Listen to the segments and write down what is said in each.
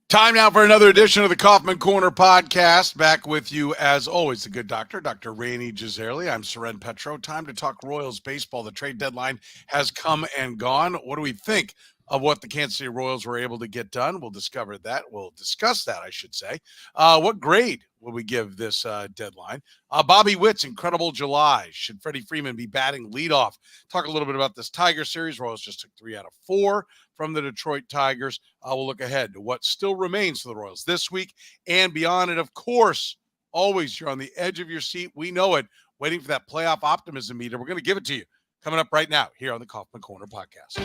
Time now for another edition of the Kaufman Corner podcast. Back with you, as always, the good doctor, Dr. Rany Jazayerli. I'm Soren Petro. Time to talk Royals baseball. The trade deadline has come and gone. What do we think of what the Kansas City Royals were able to get done? We'll discover that. We'll discuss that, I should say. What grade will we give this deadline? Bobby Witt's incredible July. Should Freddy Fermin be batting leadoff? Talk a little bit about this Tiger series. Royals just took 3 out of 4 from the Detroit Tigers. We'll look ahead to what still remains for the Royals this week and beyond. And, of course, always you're on the edge of your seat. We know it. Waiting for that playoff optimism meter. We're going to give it to you coming up right now here on the Kaufman Corner podcast.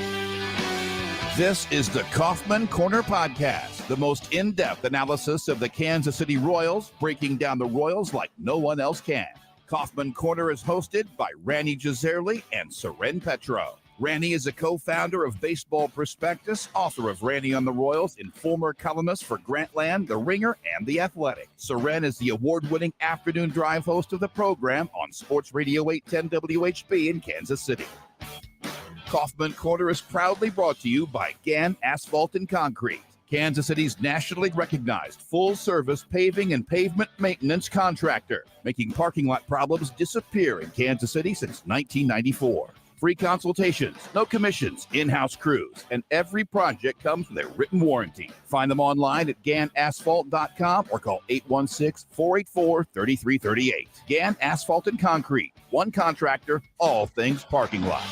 This is the Kaufman Corner podcast, the most in-depth analysis of the Kansas City Royals, breaking down the Royals like no one else can. Kaufman Corner is hosted by Rany Jazayerli and Soren Petro. Rany is a co-founder of Baseball Prospectus, author of Rany on the Royals, and former columnist for Grantland, The Ringer, and The Athletic. Soren is the award-winning afternoon drive host of the program on Sports Radio 810 WHB in Kansas City. Kaufman Corner is proudly brought to you by Gann Asphalt and Concrete, Kansas City's nationally recognized full-service paving and pavement maintenance contractor, making parking lot problems disappear in Kansas City since 1994. Free consultations, no commissions, in-house crews, and every project comes with a written warranty. Find them online at GannAsphalt.com or call 816-484-3338. Gann Asphalt and Concrete, one contractor, all things parking lot.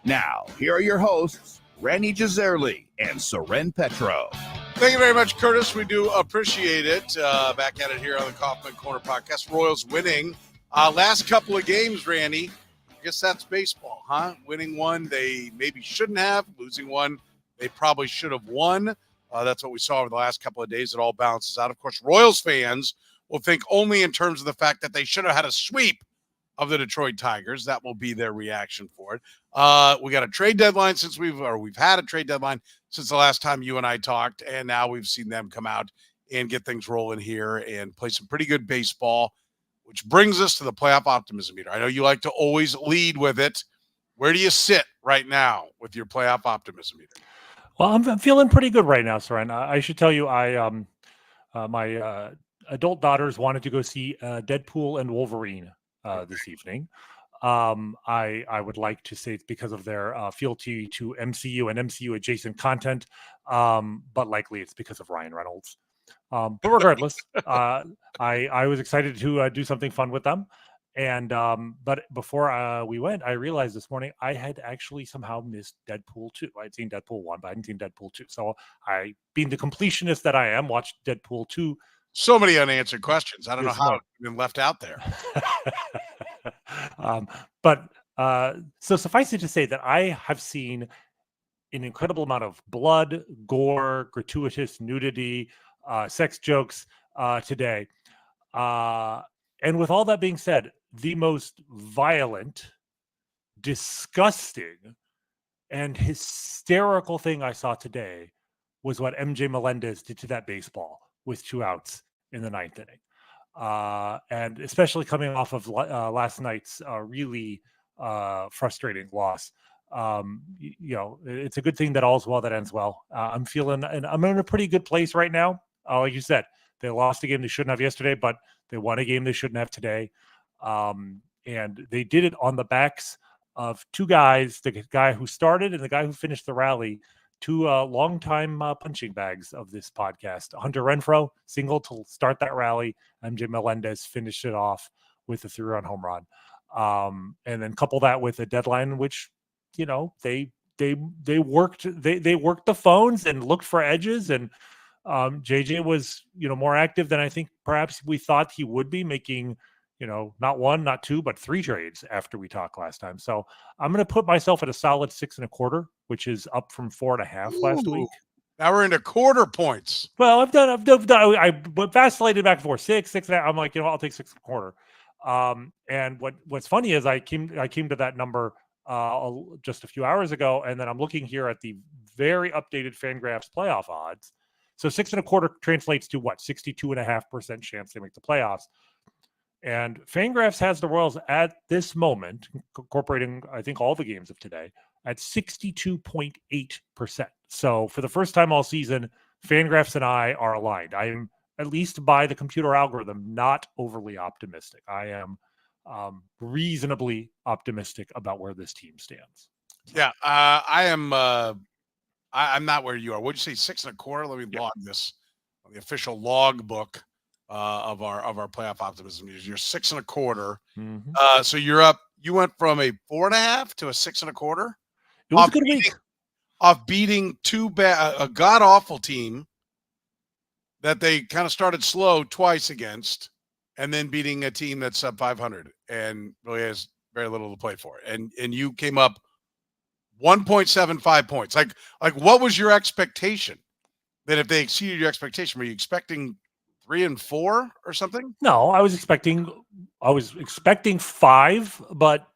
Now, here are your hosts, Rany Jazayerli and Soren Petro. Thank you very much, Curtis. We do appreciate it. Back at it here on the Kaufman Corner podcast. Royals winning last couple of games, Rany. I guess that's baseball, huh? Winning one they maybe shouldn't have. Losing one they probably should have won. That's what we saw over the last couple of days. It all balances out. Of course, Royals fans will think only in terms of the fact that they should have had a sweep of the Detroit Tigers. That will be their reaction for it. We got a trade deadline we've had a trade deadline since the last time you and I talked, and now we've seen them come out and get things rolling here and play some pretty good baseball, which brings us to the playoff optimism meter. I know you like to always lead with it. Where do you sit right now with your playoff optimism meter? Well, I'm feeling pretty good right now, Soren. I should tell you, my adult daughters wanted to go see Deadpool and Wolverine this evening. I would like to say it's because of their fealty to MCU and MCU adjacent content, but likely it's because of Ryan Reynolds. But regardless, I was excited to do something fun with them. And but before we went, I realized this morning I had actually somehow missed Deadpool 2. I had seen Deadpool 1, but I hadn't seen Deadpool 2. So I, being the completionist that I am, watched Deadpool 2. So many unanswered questions. I don't know how it's been left out there. So suffice it to say that I have seen an incredible amount of blood, gore, gratuitous nudity, sex jokes today. And with all that being said, the most violent, disgusting, and hysterical thing I saw today was what MJ Melendez did to that baseball with 2 outs in the 9th inning. And especially coming off of last night's really frustrating loss. It's a good thing that all's well that ends well. I'm feeling, and I'm in a pretty good place right now. Like you said, they lost a game they shouldn't have yesterday, but they won a game they shouldn't have today. And they did it on the backs of 2 guys, the guy who started and the guy who finished the rally, 2 longtime punching bags of this podcast. Hunter Renfroe, single to start that rally. MJ Melendez finished it off with a 3-run home run. And then couple that with a deadline, which, they worked the phones and looked for edges. And JJ was, more active than I think perhaps we thought he would be, making, not 1, not 2, but 3 trades after we talked last time. So I'm going to put myself at a solid 6.25, which is up from 4.5 last week. Now we're into quarter points. Well, I vacillated back and forth, 6.5. I'm like, I'll take 6.25. And what's funny is I came to that number just a few hours ago, and then I'm looking here at the very updated Fangraphs playoff odds. So 6.25 translates to what? 62.5% chance they make the playoffs. And Fangraphs has the Royals at this moment, incorporating, I think, all the games of today, at 62.8%. So for the first time all season, Fangraphs and I are aligned. I am, at least by the computer algorithm, not overly optimistic. I am reasonably optimistic about where this team stands. Yeah, I am. I'm not where you are. What'd you say? 6.25. Let me log this on the official log book of our playoff optimism. You're 6.25. Mm-hmm. So you're up. You went from a 4.5 to a 6.25. It was a good week. Off beating a god awful team that they kind of started slow twice against, and then beating a team that's sub 500 and really has very little to play for. And you came up 1.75 points. Like what was your expectation? That if they exceeded your expectation, were you expecting 3 and 4 or something? No, I was expecting 5, but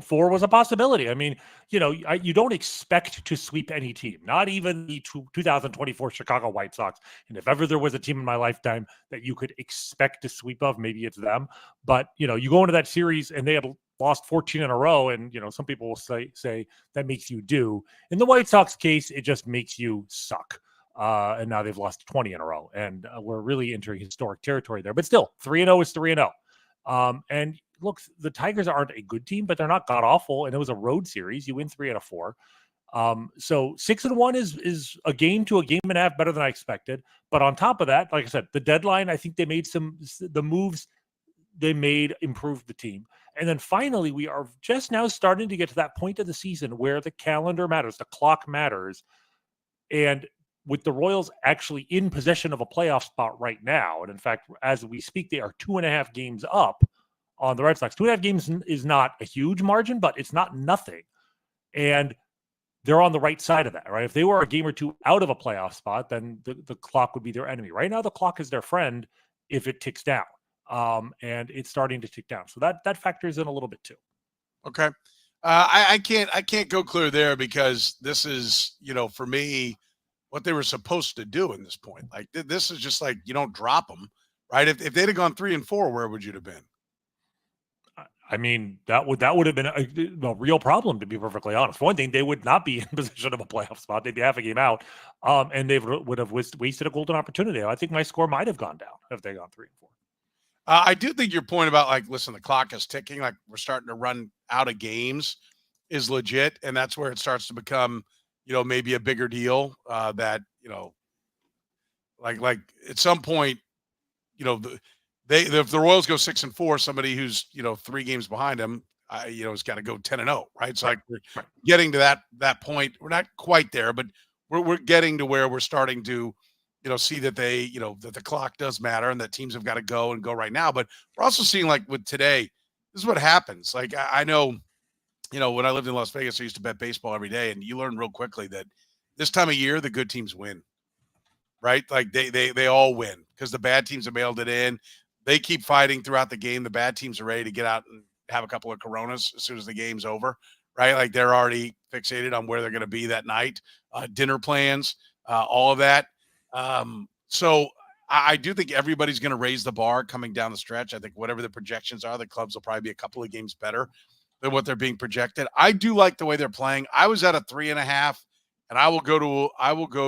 4 was a possibility. I mean, you don't expect to sweep any team, not even the 2024 Chicago White Sox. And if ever there was a team in my lifetime that you could expect to sweep of, maybe it's them. But you go into that series and they had lost 14 in a row, and some people will say that makes you do. In the White Sox case, it just makes you suck. And now they've lost 20 in a row, and we're really entering historic territory there. But still, 3-0 is 3-0. And look, the Tigers aren't a good team, but they're not god awful. And it was a road series. You win 3 out of 4. So 6-1 is a game to a game and a half better than I expected. But on top of that, like I said, the deadline, I think they made the moves they made improved the team. And then finally, we are just now starting to get to that point of the season where the calendar matters, the clock matters. And with the Royals actually in possession of a playoff spot right now, and in fact, as we speak, they are 2.5 games up on the Red Sox. 2.5 games is not a huge margin, but it's not nothing. And they're on the right side of that, right? If they were a game or two out of a playoff spot, then the clock would be their enemy. Right now, the clock is their friend if it ticks down. And it's starting to tick down. So that factors in a little bit too. Okay. I can't go clear there because this is, for me, what they were supposed to do in this point. Like this is just like, you don't drop them, right? If they'd have gone 3 and 4, where would you have been? I mean, that would have been a real problem, to be perfectly honest. One thing, they would not be in position of a playoff spot. They'd be half a game out, and they would have wasted a golden opportunity. I think my score might have gone down if they gone 3 and 4. I do think your point about listen, the clock is ticking, like we're starting to run out of games is legit. And that's where it starts to become, maybe a bigger deal that, like at some point, if the Royals go 6 and 4, somebody who's, 3 games behind them, has got to go 10-0, right? So like we're getting to that point. We're not quite there, but we're getting to where we're starting to, see that that the clock does matter and that teams have got to go right now. But we're also seeing like with today, this is what happens. Like I know, when I lived in Las Vegas, I used to bet baseball every day, and you learn real quickly that this time of year, the good teams win, right? Like they all win because the bad teams have mailed it in. They keep fighting throughout the game. The bad teams are ready to get out and have a couple of Coronas as soon as the game's over, right? Like they're already fixated on where they're going to be that night, dinner plans, all of that. So I do think everybody's going to raise the bar coming down the stretch. I think whatever the projections are, the clubs will probably be a couple of games better than what they're being projected. I do like the way they're playing. I was at a 3.5, and I will go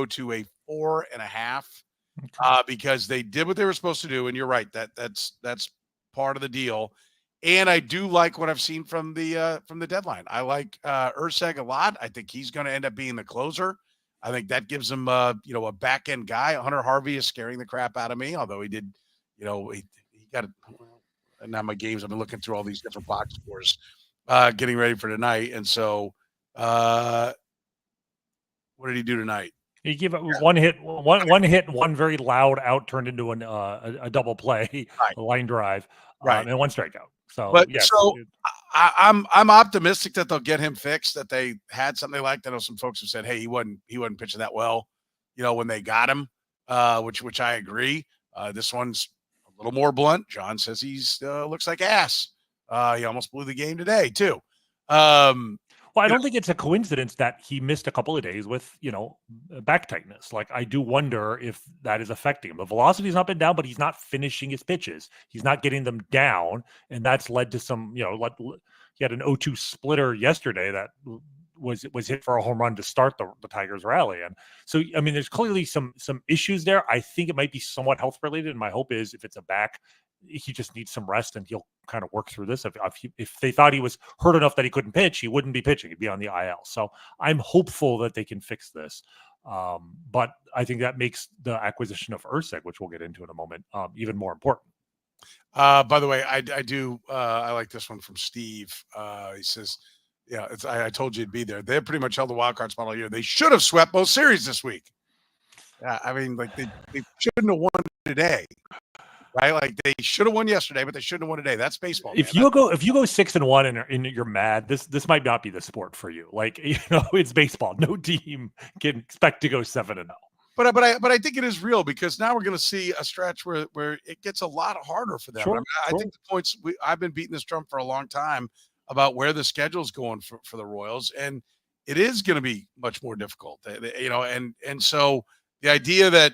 to a 4.5 because they did what they were supposed to do. And you're right, that's part of the deal. And I do like what I've seen from the deadline. I like Erceg a lot. I think he's going to end up being the closer. I think that gives him, a back end guy. Hunter Harvey is scaring the crap out of me, although he did, he got it. And now my games, I've been looking through all these different box scores, getting ready for tonight. And so, what did he do tonight? He gave up one hit, one very loud out turned into a double play, Right. a line drive, Right. and one strikeout. So, But yes. so I'm optimistic that they'll get him fixed, that they had something they liked. I know some folks have said, hey, he wasn't pitching that well, when they got him, which I agree. This one's a little more blunt. John says he's looks like ass. He almost blew the game today too. Well, I don't think it's a coincidence that he missed a couple of days with, back tightness. Like, I do wonder if that is affecting him. The velocity's up and down, but he's not finishing his pitches. He's not getting them down. And that's led to some, he had an 0-2 splitter yesterday that was hit for a home run to start the Tigers rally. And so, I mean, there's clearly some issues there. I think it might be somewhat health related. And my hope is if it's a back, he just needs some rest and he'll kind of work through this. If they thought he was hurt enough that he couldn't pitch, he wouldn't be pitching. He'd be on the IL. So I'm hopeful that they can fix this. But I think that makes the acquisition of Erceg, which we'll get into in a moment, even more important. By the way, I like this one from Steve. He says, yeah, I told you it'd be there. They pretty much held the wild card spot all year. They should have swept both series this week. I mean, like they shouldn't have won today, right? Like they should have won yesterday, but they shouldn't have won today. That's baseball. If you go 6-1 and you're mad, this might not be the sport for you. Like, it's baseball. No team can expect to go 7-0. But I think it is real because now we're going to see a stretch where it gets a lot harder for them. Sure, I think the points I've been beating this drum for a long time about where the schedule's going for the Royals, and it is going to be much more difficult. And so the idea that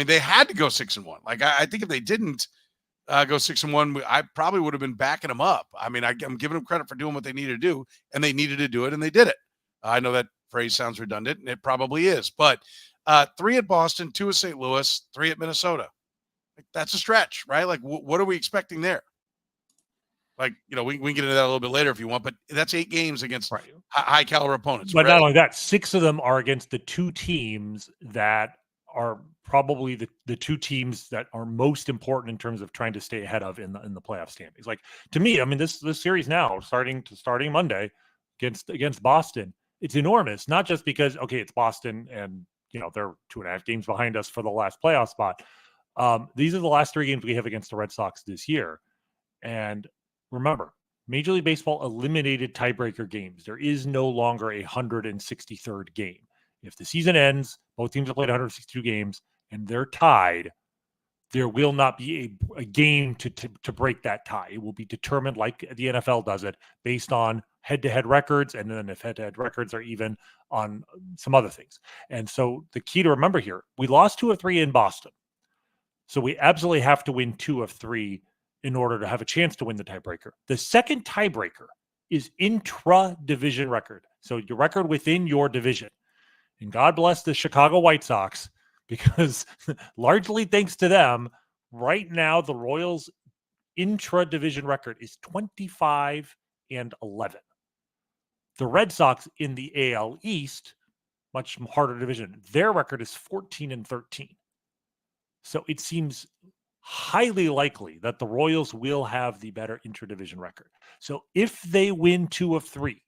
they had to go 6-1. Like I think if they didn't go 6-1, I probably would have been backing them up. I'm giving them credit for doing what they needed to do, and they needed to do it, and they did it. I know that phrase sounds redundant, and it probably is, but 3 at Boston, 2 at St. Louis, 3 at Minnesota. Like, that's a stretch, right? Like, what are we expecting there? Like, we can get into that a little bit later if you want, but that's 8 games against high caliber opponents. But not only that, 6 of them are against the 2 teams that are probably the 2 teams that are most important in terms of trying to stay ahead of in the playoff standings. Like, to me, this series now starting Monday against Boston, it's enormous. Not just because it's Boston and they're 2.5 games behind us for the last playoff spot. These are the last 3 games we have against the Red Sox this year. And remember, Major League Baseball eliminated tiebreaker games. There is no longer a 163rd game. If the season ends, both teams have played 162 games, and they're tied, there will not be a game to break that tie. It will be determined like the NFL does it based on head-to-head records, and then if head-to-head records are even on some other things. And so the key to remember here, we lost 2 of 3 in Boston. So we absolutely have to win 2 of 3 in order to have a chance to win the tiebreaker. The second tiebreaker is intra-division record. So your record within your division. And God bless the Chicago White Sox, because largely thanks to them, right now the Royals' intra-division record is 25-11. The Red Sox in the AL East, much harder division, their record is 14-13. So it seems highly likely that the Royals will have the better intra-division record. So if they win 2 of 3,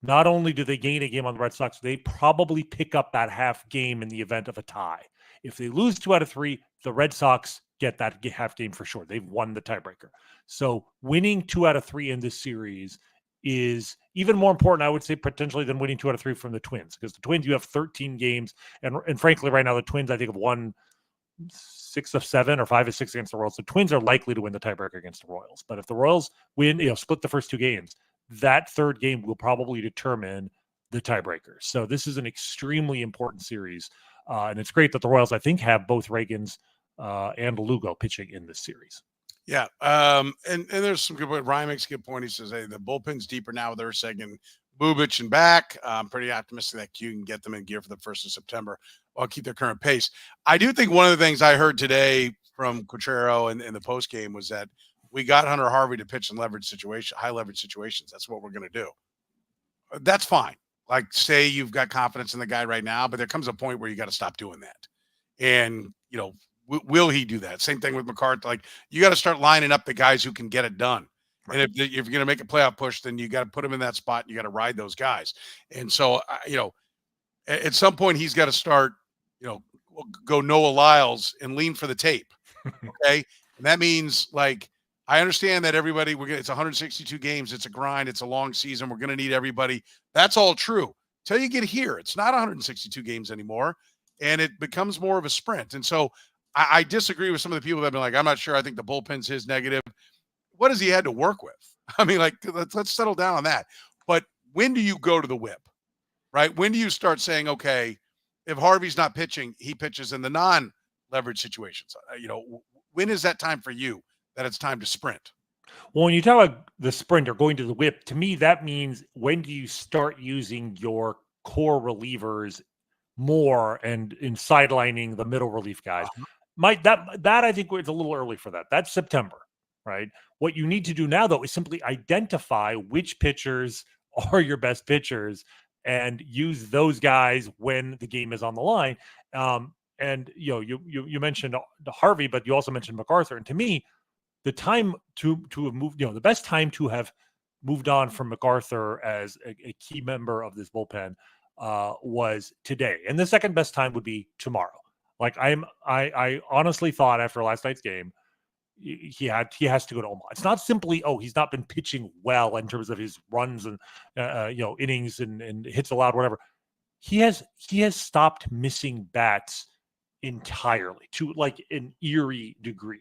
not only do they gain a game on the Red Sox, they probably pick up that half game in the event of a tie. If they lose 2 out of 3, the Red Sox get that half game for sure. They've won the tiebreaker. So winning 2 out of 3 in this series is even more important, I would say, potentially than winning 2 out of 3 from the Twins, because the Twins, you have 13 games. And frankly, right now, the Twins, I think, have won 6 of 7 or 5 of 6 against the Royals. The Twins are likely to win the tiebreaker against the Royals. But if the Royals win, split the first 2 games, that third game will probably determine the tiebreaker. So this is an extremely important series. And it's great that the Royals, I think, have both Reagans and Lugo pitching in this series. Yeah. And there's some good point. Ryan makes a good point. He says, hey, the bullpen's deeper now with Erceg and Bubic and back. I'm pretty optimistic that you can get them in gear for the 1st of September. I'll keep their current pace. I do think one of the things I heard today from Quatrero in the post game was that we got Hunter Harvey to pitch in high leverage situations. That's what we're going to do. That's fine. Like, say you've got confidence in the guy right now, but there comes a point where you got to stop doing that. And, will he do that? Same thing with McCarthy. Like, you got to start lining up the guys who can get it done. Right. And if you're going to make a playoff push, then you got to put him in that spot. And you got to ride those guys. And so, at some point he's got to start, go Noah Lyles and lean for the tape. Okay. And that means, like, I understand that everybody, it's 162 games. It's a grind. It's a long season. We're going to need everybody. That's all true. Till you get here, it's not 162 games anymore. And it becomes more of a sprint. And so I disagree with some of the people that have been like, I'm not sure. I think the bullpen's his negative. What has he had to work with? I mean, like, let's settle down on that. But when do you go to the whip, right? When do you start saying, okay, if Harvey's not pitching, he pitches in the non-leverage situations? When is that time for you that it's time to sprint? Well, when you talk about the sprint or going to the whip, to me, that means when do you start using your core relievers more and in sidelining the middle relief guys? That I think it's a little early for that. That's September, right? What you need to do now, though, is simply identify which pitchers are your best pitchers and use those guys when the game is on the line. And you mentioned Harvey, but you also mentioned MacArthur. And to me, the time to have moved, the best time to have moved on from MacArthur as a key member of this bullpen was today, and the second best time would be tomorrow. Like I honestly thought after last night's game, he has to go to Omaha. It's not simply he's not been pitching well in terms of his runs and innings and hits allowed, whatever. He has stopped missing bats entirely to like an eerie degree.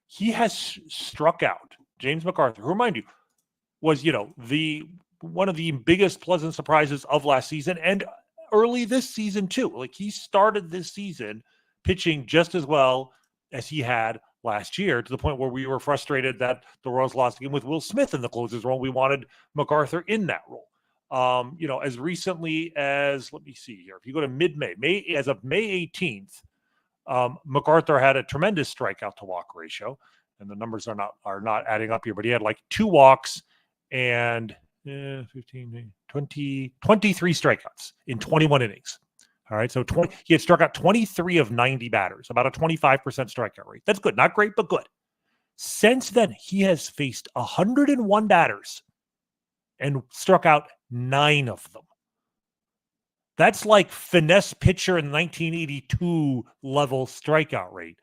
He has struck out James MacArthur, who, remind you, was one of the biggest pleasant surprises of last season and early this season too. Like, he started this season pitching just as well as he had last year, to the point where we were frustrated that the Royals lost again with Will Smith in the closer's role. We wanted MacArthur in that role. As recently as, let me see here, if you go to mid-May, as of May 18th, MacArthur had a tremendous strikeout to walk ratio, and the numbers are not adding up here, but he had like 2 walks and 15, 20, 23 strikeouts in 21 innings. All right. So he had struck out 23 of 90 batters, about a 25% strikeout rate. That's good. Not great, but good. Since then, he has faced 101 batters and struck out 9 of them. That's like finesse pitcher in 1982 level strikeout rate.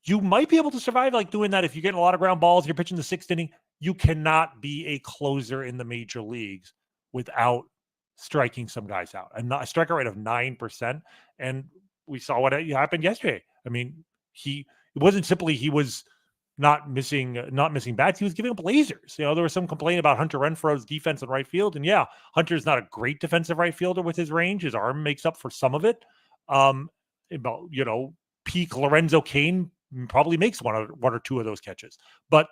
You might be able to survive like doing that if you're getting a lot of ground balls, you're pitching the 6th inning. You cannot be a closer in the major leagues without striking some guys out. And a strikeout rate of 9%. And we saw what happened yesterday. I mean, it wasn't simply he was not missing bats. He was giving up lasers. There was some complaint about Hunter Renfroe's defense in right field. And yeah, Hunter's not a great defensive right fielder with his range. His arm makes up for some of it. Peak Lorenzo Cain probably makes one or two of those catches. But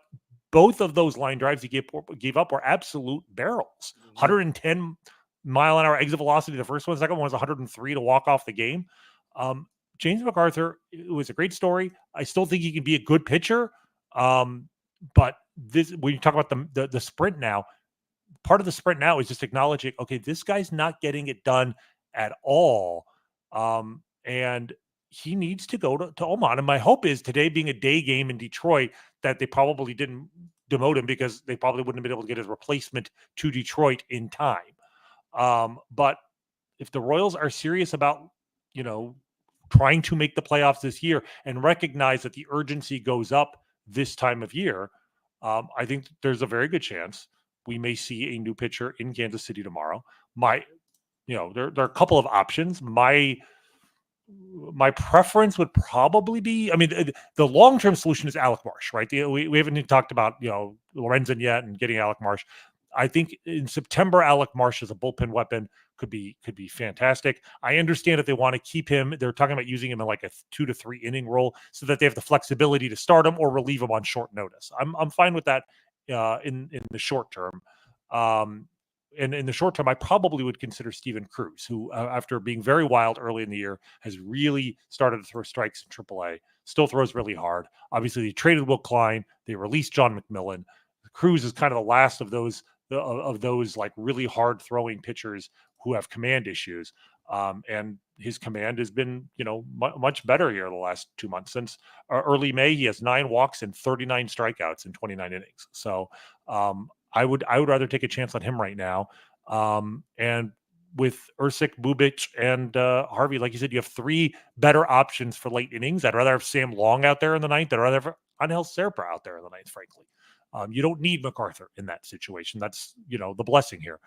both of those line drives he gave up were absolute barrels. 110 mile an hour exit velocity. The first one, the second one was 103 to walk off the game. James MacArthur, it was a great story. I still think he can be a good pitcher. But when you talk about the sprint now, part of the sprint now is just acknowledging, okay, this guy's not getting it done at all. And he needs to go to Omaha. And my hope is, today being a day game in Detroit, that they probably didn't demote him because they probably wouldn't have been able to get his replacement to Detroit in time. But if the Royals are serious about, trying to make the playoffs this year and recognize that the urgency goes up this time of year, I think there's a very good chance we may see a new pitcher in Kansas City tomorrow. There are a couple of options. My preference would probably be, the long-term solution is Alec Marsh, right? We haven't even talked about, Lorenzen yet and getting Alec Marsh. I think in September, Alec Marsh as a bullpen weapon could be fantastic. I understand if they want to keep him, they're talking about using him in like a 2 to 3 inning role so that they have the flexibility to start him or relieve him on short notice. I'm fine with that in the short term. And in the short term, I probably would consider Steven Cruz, who, after being very wild early in the year, has really started to throw strikes in AAA. Still throws really hard. Obviously, they traded Will Klein. They released John McMillan. Cruz is kind of the last of those like really hard throwing pitchers who have command issues. And his command has been, much better here the last 2 months. Since early May, he has 9 walks and 39 strikeouts in 29 innings. So I would rather take a chance on him right now. And with Erceg, Bubic, and Harvey, like you said, you have 3 better options for late innings. I'd rather have Sam Long out there in the 9th. I'd rather have Angel Serpa out there in the 9th, frankly. You don't need MacArthur in that situation. That's, the blessing here.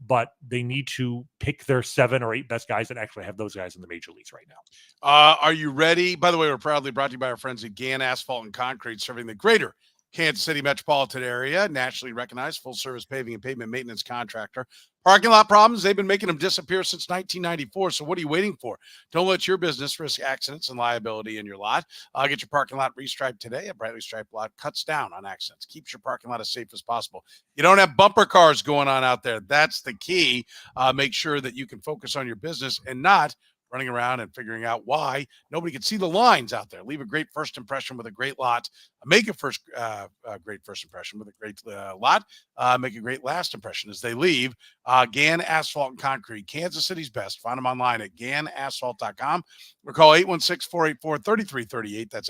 But they need to pick their 7 or 8 best guys and actually have those guys in the major leagues right now. Are you ready? By the way, we're proudly brought to you by our friends at Gann Asphalt and Concrete, serving the greater Kansas City metropolitan area, nationally recognized full-service paving and pavement maintenance contractor. Parking lot problems, they've been making them disappear since 1994. So what are you waiting for? Don't let your business risk accidents and liability in your lot. Get your parking lot restriped today. A brightly striped lot cuts down on accidents, keeps your parking lot as safe as possible. You don't have bumper cars going on out there. That's the key. Make sure that you can focus on your business and not running around and figuring out why nobody can see the lines out there. Leave a great first impression with a great lot. Make a great first impression with a great lot. Make a great last impression as they leave. GAN Asphalt and Concrete, Kansas City's best. Find them online at ganasphalt.com or call 816-484-3338. That's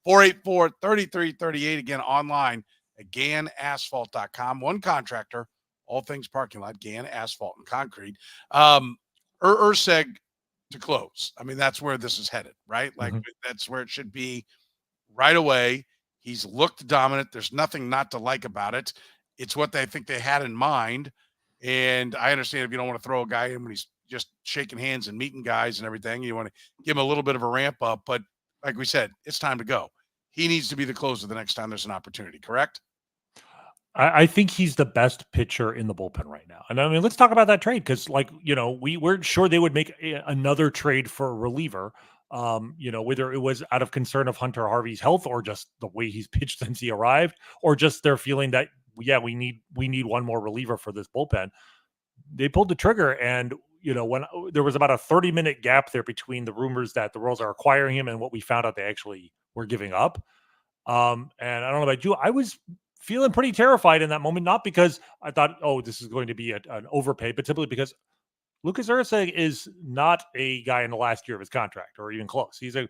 816-484-3338. Again, online at ganasphalt.com. One contractor, all things parking lot, GAN Asphalt and Concrete. Erceg to close. I mean, that's where this is headed, right? Like that's where it should be right away. He's looked dominant. There's nothing not to like about it. It's what they think they had in mind. And I understand if you don't want to throw a guy in when he's just shaking hands and meeting guys and everything, you want to give him a little bit of a ramp up. But like we said, it's time to go. He needs to be the closer the next time there's an opportunity, correct? I think he's the best pitcher in the bullpen right now. And I mean, let's talk about that trade because, we weren't sure they would make another trade for a reliever. Whether it was out of concern of Hunter Harvey's health or just the way he's pitched since he arrived, or just their feeling that, we need one more reliever for this bullpen. They pulled the trigger, and when there was about a 30-minute gap there between the rumors that the Royals are acquiring him and what we found out they actually were giving up. And I don't know about you, I was feeling pretty terrified in that moment, not because I thought, this is going to be an overpay, but simply because Lucas Erceg is not a guy in the last year of his contract or even close. I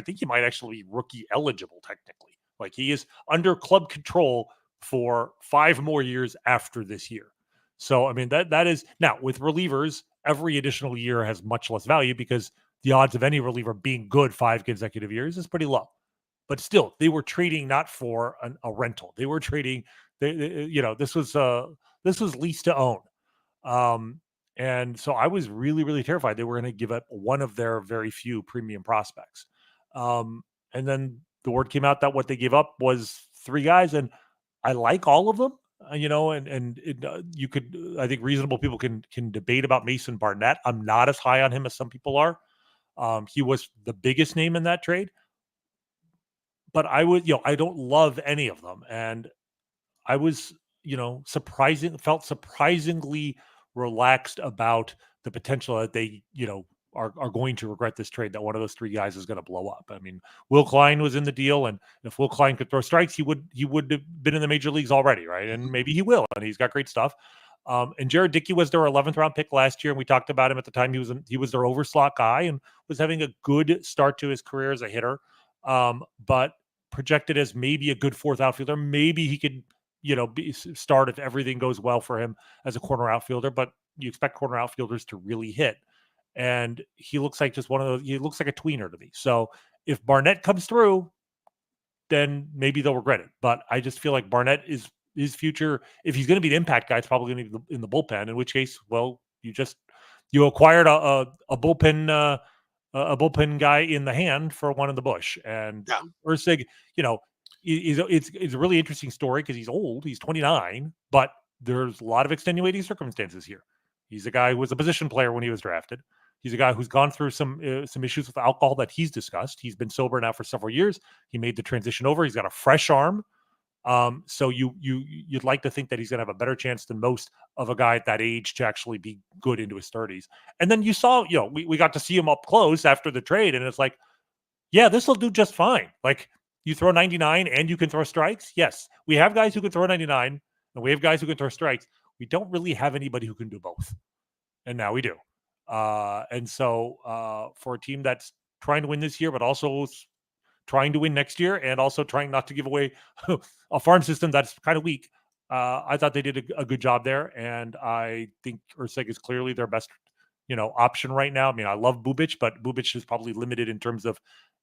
think he might actually be rookie eligible technically. Like he is under club control for 5 more years after this year. So, I mean, that is now with relievers, every additional year has much less value because the odds of any reliever being good 5 consecutive years is pretty low. But still, they were trading not for a rental. They were trading. This was lease to own. And so I was really, really terrified they were going to give up one of their very few premium prospects. And then the word came out that what they gave up was 3 guys, and I like all of them. You could, I think reasonable people can debate about Mason Barnett. I'm not as high on him as some people are. He was the biggest name in that trade. But I don't love any of them. And I was, felt surprisingly relaxed about the potential that they, are going to regret this trade, that one of those 3 guys is going to blow up. I mean, Will Klein was in the deal, and if Will Klein could throw strikes, he would have been in the major leagues already, right? And maybe he will, and he's got great stuff. And Jared Dickey was their 11th round pick last year, and we talked about him at the time. He was their overslot guy and was having a good start to his career as a hitter. But projected as maybe a good 4th outfielder. Maybe he could, start if everything goes well for him as a corner outfielder, but you expect corner outfielders to really hit. And he looks like just one of those, he looks like a tweener to me. So if Barnett comes through, then maybe they'll regret it. But I just feel like Barnett is his future. If he's going to be an impact guy, it's probably going to be in the bullpen, in which case, well, you acquired a bullpen, a bullpen guy in the hand for one in the bush. And Erceg, it's a really interesting story because he's old. He's 29, but there's a lot of extenuating circumstances here. He's a guy who was a position player when he was drafted. He's a guy who's gone through some issues with alcohol that he's discussed. He's been sober now for several years. He made the transition over. He's got a fresh arm. So you'd like to think that he's going to have a better chance than most of a guy at that age to actually be good into his 30s. And then you saw, we got to see him up close after the trade, and it's like, yeah, this will do just fine. Like, you throw 99 and you can throw strikes. Yes, we have guys who can throw 99 and we have guys who can throw strikes. We don't really have anybody who can do both. And now we do. And so for a team that's trying to win this year, but also trying to win next year and also trying not to give away a farm system that's kind of weak, I thought they did a good job there. And I think Erceg is clearly their best, option right now. I mean, I love Bubic, but Bubic is probably limited in terms of,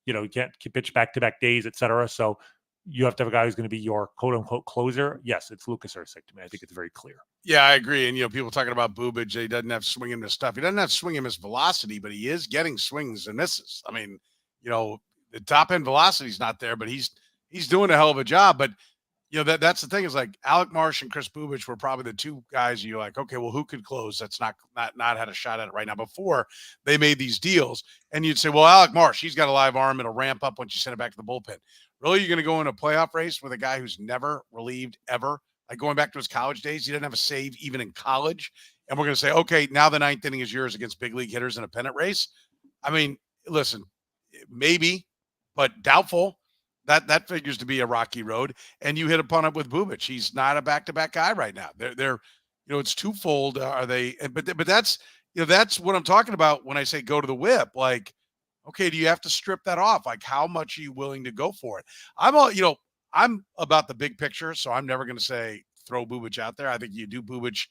you can't pitch back-to-back days, et cetera. So you have to have a guy who's going to be your quote-unquote closer. Yes, it's Lucas Erceg to me. I think it's very clear. Yeah, I agree. And, people talking about Bubic, he doesn't have swing and miss stuff. He doesn't have swing and miss velocity, but he is getting swings and misses. I mean, the top-end velocity is not there, but he's he's doing a hell of a job. But that's the thing is like Alec Marsh and Chris Bubich were probably the two guys you're like, okay, well, who could close? That's not had a shot at it right now before they made these deals. And you'd say, well, Alec Marsh, he's got a live arm. It'll ramp up once you send it back to the bullpen. Really, you're going to go in a playoff race with a guy who's never relieved ever? Like going back to his college days, he didn't have a save even in college. And we're going to say, okay, now the ninth inning is yours against big league hitters in a pennant race. I mean, listen, maybe, but doubtful. That figures to be a rocky road. And you hit upon it with Bubich. He's not a back-to-back guy right now. They're it's twofold. Are they? But that's that's what I'm talking about when I say go to the whip. Like, okay, do you have to strip that off? Like, how much are you willing to go for it? I'm about the big picture, so I'm never going to say throw Bubich out there. I think you do Bubich,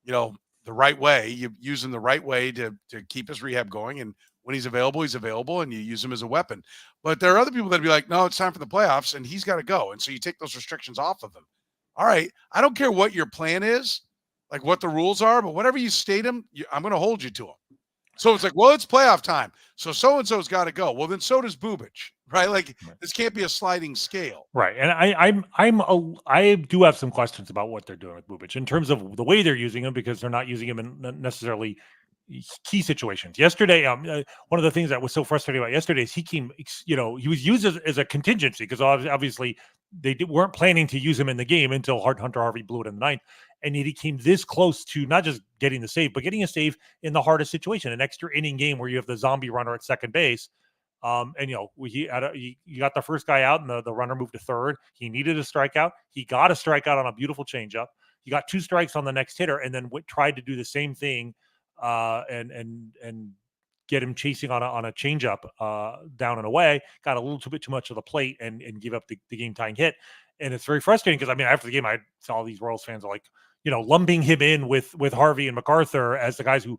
the right way. You use him the right way to keep his rehab going, and when he's available, and you use him as a weapon. But there are other people that'd be like, no, it's time for the playoffs, and he's got to go. And so you take those restrictions off of him. All right, I don't care what your plan is, like what the rules are, but whatever you state them, I'm going to hold you to them. So it's like, well, it's playoff time, so so-and-so's got to go. Well, then so does Bubich, right? Like this can't be a sliding scale, right? And I do have some questions about what they're doing with Bubich in terms of the way they're using him, because they're not using him in necessarily key situations. Yesterday, one of the things that was so frustrating about yesterday is he was used as a contingency, because obviously they weren't planning to use him in the game until Hunter Harvey blew it in the ninth. And he came this close to not just getting the save, but getting a save in the hardest situation, an extra inning game where you have the zombie runner at second base. And he got the first guy out, and the runner moved to third. He needed a strikeout. He got a strikeout on a beautiful changeup. He got 2 strikes on the next hitter, and then tried to do the same thing and get him chasing on a changeup down and away. Got a little bit too much of the plate and gave up the game tying hit. And it's very frustrating because after the game, I saw these Royals fans are like, lumping him in with Harvey and MacArthur as the guys who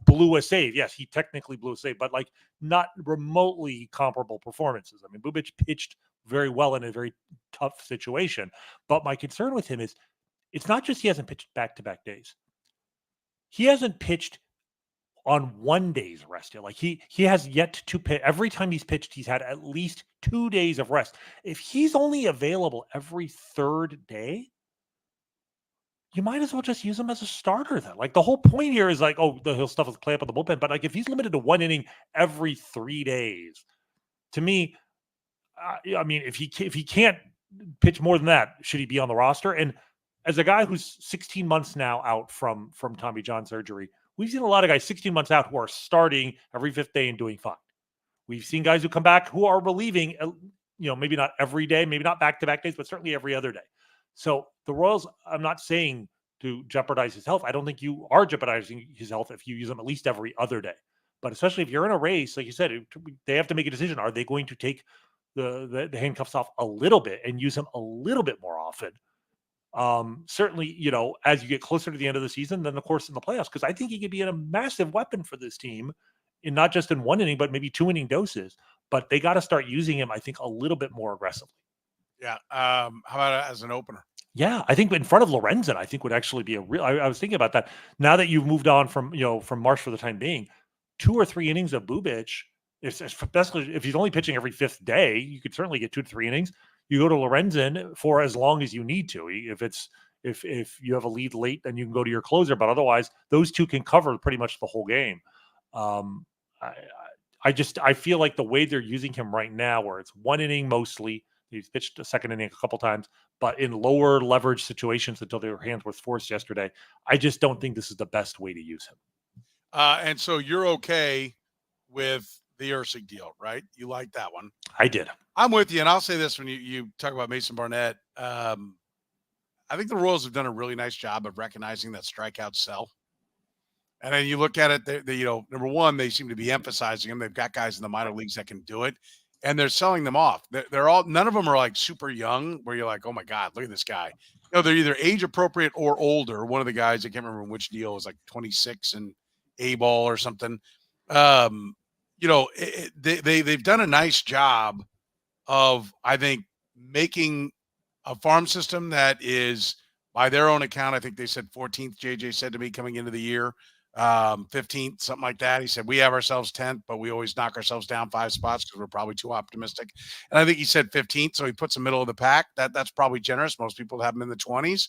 blew a save. Yes, he technically blew a save, but like not remotely comparable performances. Bubich pitched very well in a very tough situation. But my concern with him is it's not just he hasn't pitched back-to-back days. He hasn't pitched on 1 day's rest yet. Like he has yet to pitch. Every time he's pitched, he's had at least 2 days of rest. If he's only available every third day, you might as well just use him as a starter then. Like the whole point here is like, he'll stuff his play up in the bullpen. But like if he's limited to 1 inning every 3 days, to me, if he can't pitch more than that, should he be on the roster? And as a guy who's 16 months now out from Tommy John surgery, we've seen a lot of guys 16 months out who are starting every 5th day and doing fine. We've seen guys who come back who are relieving, maybe not every day, maybe not back-to-back days, but certainly every other day. So the Royals, I'm not saying to jeopardize his health. I don't think you are jeopardizing his health if you use him at least every other day. But especially if you're in a race, like you said, they have to make a decision. Are they going to take the handcuffs off a little bit and use him a little bit more often? Certainly, as you get closer to the end of the season, then of course in the playoffs, because I think he could be a massive weapon for this team, in not just in 1 inning, but maybe 2 inning doses. But they got to start using him, I think, a little bit more aggressively. Yeah. How about as an opener? Yeah, I think in front of Lorenzen, I think would actually be a real. I was thinking about that. Now that you've moved on from Marsh for the time being, 2 or 3 innings of Bubich, especially if he's only pitching every 5th day, you could certainly get 2 to 3 innings. You go to Lorenzen for as long as you need to. If you have a lead late, then you can go to your closer. But otherwise, those two can cover pretty much the whole game. I feel like the way they're using him right now, where it's 1 inning mostly. He's pitched a second inning a couple times, but in lower leverage situations until their hands were forced yesterday. I just don't think this is the best way to use him. And so you're okay with the Erceg deal, right? You like that one. I did. I'm with you. And I'll say this when you talk about Mason Barnett. I think the Royals have done a really nice job of recognizing that strikeouts sell. And then you look at it, number one, they seem to be emphasizing them. They've got guys in the minor leagues that can do it. And they're selling them off. None of them are like super young where you're like, oh my God, look at this guy. They're either age appropriate or older. One of the guys, I can't remember which deal, was like 26 and A-ball or something. They've done a nice job of, I think, making a farm system that is, by their own account, I think they said 14th, JJ said to me coming into the year, 15th, something like that. He said, we have ourselves 10th, but we always knock ourselves down 5 spots because we're probably too optimistic. And I think he said 15th, so he puts the middle of the pack. That's probably generous. Most people have him in the 20s.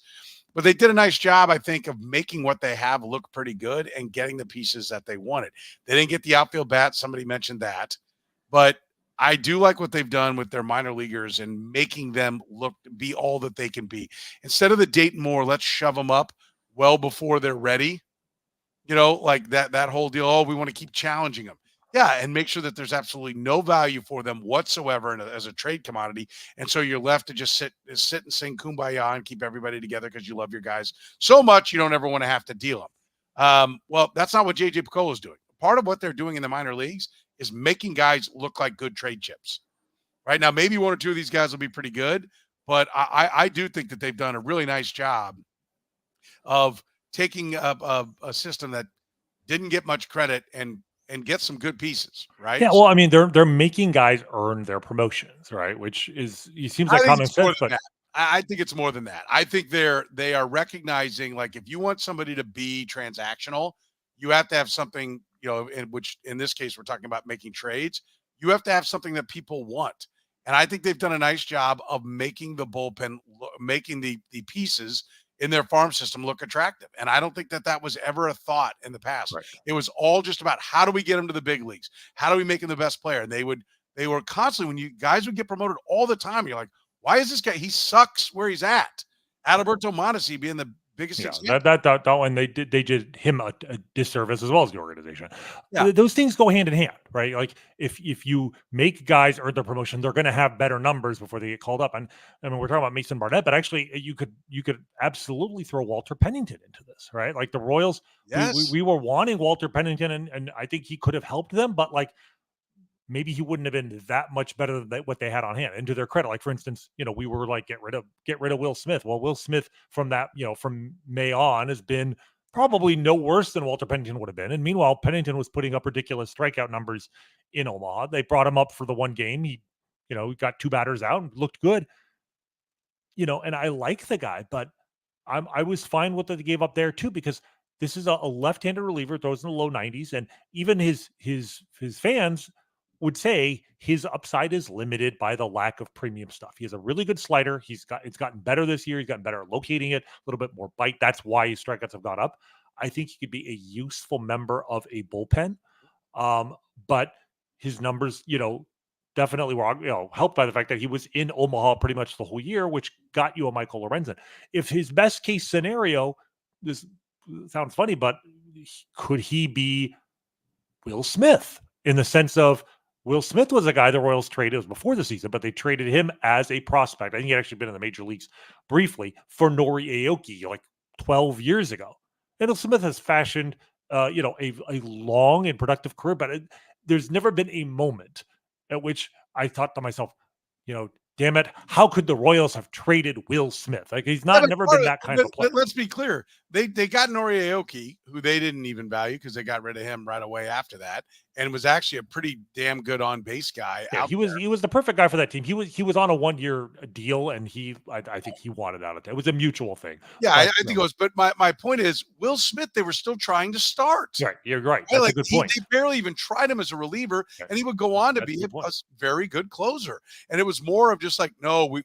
But they did a nice job, I think, of making what they have look pretty good and getting the pieces that they wanted. They didn't get the outfield bat. Somebody mentioned that. But I do like what they've done with their minor leaguers and making them be all that they can be. Instead of the Dayton Moore, let's shove them up well before they're ready. Like that whole deal. Oh, we want to keep challenging them. Yeah, and make sure that there's absolutely no value for them whatsoever as a trade commodity. And so you're left to just sit and sing Kumbaya and keep everybody together because you love your guys so much you don't ever want to have to deal them. Well, that's not what J.J. Picollo is doing. Part of what they're doing in the minor leagues is making guys look like good trade chips. Right now, maybe one or two of these guys will be pretty good, but I do think that they've done a really nice job of taking a system that didn't get much credit and get some good pieces, right? Yeah, well, I mean, they're making guys earn their promotions, right? Which seems like common sense, but I think it's more than that. I think they are recognizing, like, if you want somebody to be transactional, you have to have something, which in this case we're talking about making trades. You have to have something that people want, and I think they've done a nice job of making the bullpen, making the pieces in their farm system look attractive. And I don't think that was ever a thought in the past. Right. It was all just about how do we get them to the big leagues? How do we make them the best player? And they were constantly, when you guys would get promoted all the time, you're like, why is this guy? He sucks where he's at. Adalberto Mondesi being the biggest example. That one, they did him a disservice as well as the organization. Yeah. Those things go hand in hand, right? Like if you make guys earn their promotion, they're going to have better numbers before they get called up. And I mean, we're talking about Mason Barnett, but actually you could absolutely throw Walter Pennington into this, right? Like the Royals, yes. we were wanting Walter Pennington, and I think he could have helped them, but like, maybe he wouldn't have been that much better than what they had on hand. And to their credit, like for instance, we were like, get rid of Will Smith. Well, Will Smith from May on has been probably no worse than Walter Pennington would have been. And meanwhile, Pennington was putting up ridiculous strikeout numbers in Omaha. They brought him up for the one game. He got 2 batters out and looked good. And I like the guy, but I was fine with what they gave up there too, because this is a left-handed reliever, throws in the low 90s, and even his fans would say his upside is limited by the lack of premium stuff. He has a really good slider. It's gotten better this year. He's gotten better at locating it, a little bit more bite. That's why his strikeouts have gone up. I think he could be a useful member of a bullpen. But his numbers, definitely were, helped by the fact that he was in Omaha pretty much the whole year, which got you a Michael Lorenzen. If his best case scenario, this sounds funny, but could he be Will Smith in the sense of, Will Smith was a guy the Royals traded. It was before the season, but they traded him as a prospect. I think he had actually been in the major leagues briefly for Nori Aoki like 12 years ago. And Will Smith has fashioned, a long and productive career, but there's never been a moment at which I thought to myself, damn it, how could the Royals have traded Will Smith? Like he's never been that kind of a player. Let's be clear. They got Nori Aoki, who they didn't even value because they got rid of him right away after that, and was actually a pretty damn good on base guy. Yeah, he was the perfect guy for that team. He was on a 1-year deal, and I think he wanted out of it. It was a mutual thing. Yeah, I think it was. But my point is, Will Smith, they were still trying to start. Right, you're right. That's a good point. They barely even tried him as a reliever, and he would go on to be a very good closer. And it was more of just like, no,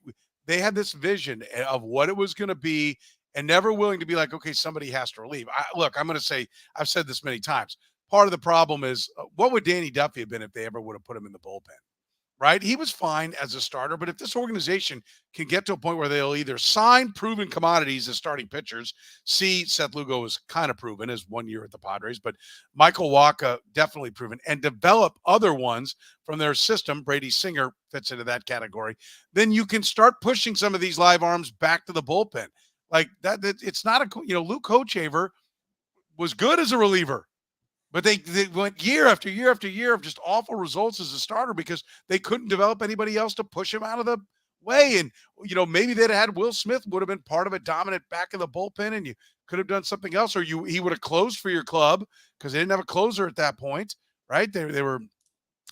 they had this vision of what it was going to be, and never willing to be like, okay, somebody has to relieve. Look, I'm going to say, I've said this many times. Part of the problem is, what would Danny Duffy have been if they ever would have put him in the bullpen? Right? He was fine as a starter, but if this organization can get to a point where they'll either sign proven commodities as starting pitchers, Seth Lugo is kind of proven as 1 year at the Padres, but Michael Wacha definitely proven, and develop other ones from their system, Brady Singer fits into that category, then you can start pushing some of these live arms back to the bullpen. Like that it's not Luke Hochevar was good as a reliever. But they went year after year after year of just awful results as a starter because they couldn't develop anybody else to push him out of the way. And, maybe they'd had Will Smith would have been part of a dominant back of the bullpen, and you could have done something else, or he would have closed for your club because they didn't have a closer at that point, right? They were,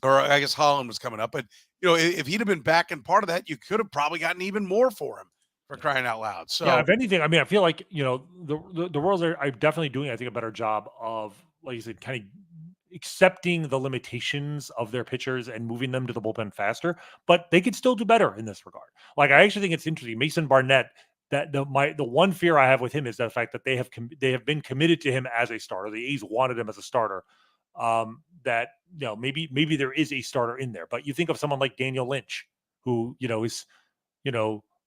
or I guess Holland was coming up. But, if he'd have been back and part of that, you could have probably gotten even more for him for crying out loud. So yeah, if anything, I mean, I feel like, the Royals are definitely doing, I think, a better job of, like you said, kind of accepting the limitations of their pitchers and moving them to the bullpen faster, but they could still do better in this regard. Like, I actually think it's interesting. Mason Barnett, that the one fear I have with him is the fact that they have been committed to him as a starter. The A's wanted him as a starter. That, maybe there is a starter in there, but you think of someone like Daniel Lynch, who, is,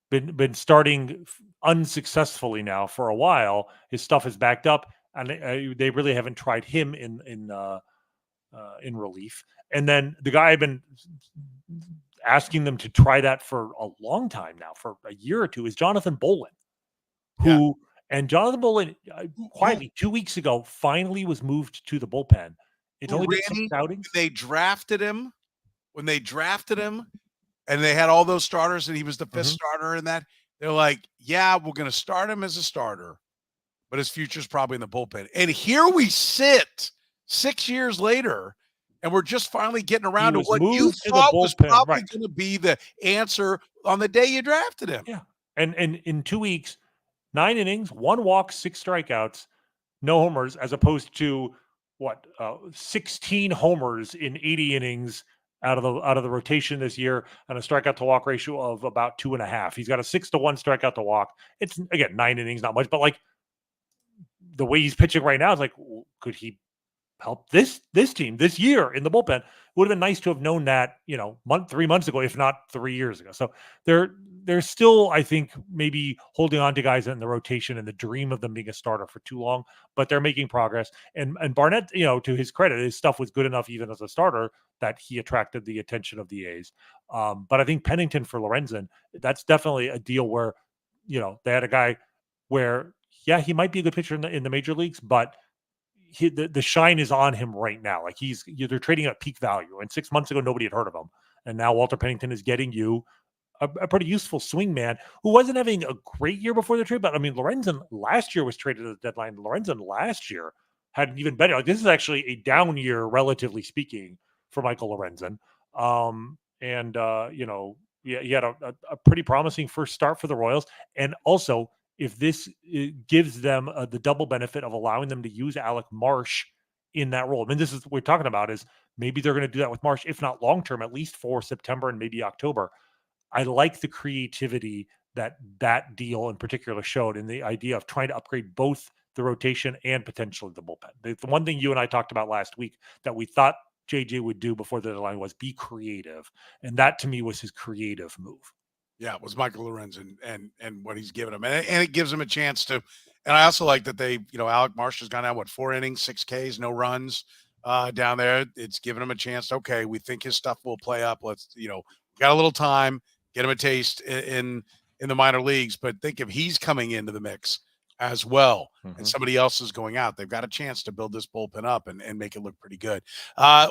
been starting unsuccessfully now for a while. His stuff is backed up, and they really haven't tried him in relief. And then the guy I've been asking them to try that for a long time now, for a year or two, is Jonathan Bolin, and Jonathan Bolin quietly 2 weeks ago finally was moved to the bullpen. It's only been 6 outings. When they drafted him, and they had all those starters, and he was the 5th starter in that, they're like, yeah, we're going to start him as a starter, but his future's probably in the bullpen. And here we sit 6 years later, and we're just finally getting around to what you thought was probably going to be the answer on the day you drafted him. Yeah. And in 2 weeks, 9 innings, 1 walk, 6 strikeouts, no homers, as opposed to 16 homers in 80 innings out of the rotation this year, and a strikeout to walk ratio of about 2.5. He's got a 6-to-1 strikeout to walk. It's, again, 9 innings, not much, but like the way he's pitching right now is like, could he help this team this year in the bullpen? It would have been nice to have known that, 3 months ago, if not 3 years ago. So they're still, I think, maybe holding on to guys in the rotation and the dream of them being a starter for too long, but they're making progress. And Barnett, to his credit, his stuff was good enough even as a starter that he attracted the attention of the A's. But I think Pennington for Lorenzen, that's definitely a deal where, they had a guy where, yeah, he might be a good pitcher in the major leagues, but the shine is on him right now. Like, they're trading at peak value, and 6 months ago nobody had heard of him, and now Walter Pennington is getting you a pretty useful swing man who wasn't having a great year before the trade. But I mean, Lorenzen last year was traded at the deadline. Lorenzen last year had an even better. Like, this is actually a down year, relatively speaking, for Michael Lorenzen. He had a pretty promising first start for the Royals, and also, if this gives them the double benefit of allowing them to use Alec Marsh in that role. I mean, this is what we're talking about, is maybe they're going to do that with Marsh, if not long-term, at least for September and maybe October. I like the creativity that deal in particular showed, in the idea of trying to upgrade both the rotation and potentially the bullpen. The one thing you and I talked about last week that we thought JJ would do before the deadline was be creative. And that, to me, was his creative move. Yeah, it was Michael Lorenzen and what he's given him. And it gives him a chance to, and I also like that they, Alec Marsh has gone out, 4 innings, 6 Ks, no runs down there. It's given him a chance. Okay, we think his stuff will play up. Let's, got a little time, get him a taste in the minor leagues, but think if he's coming into the mix as well, and somebody else is going out, they've got a chance to build this bullpen up and make it look pretty good.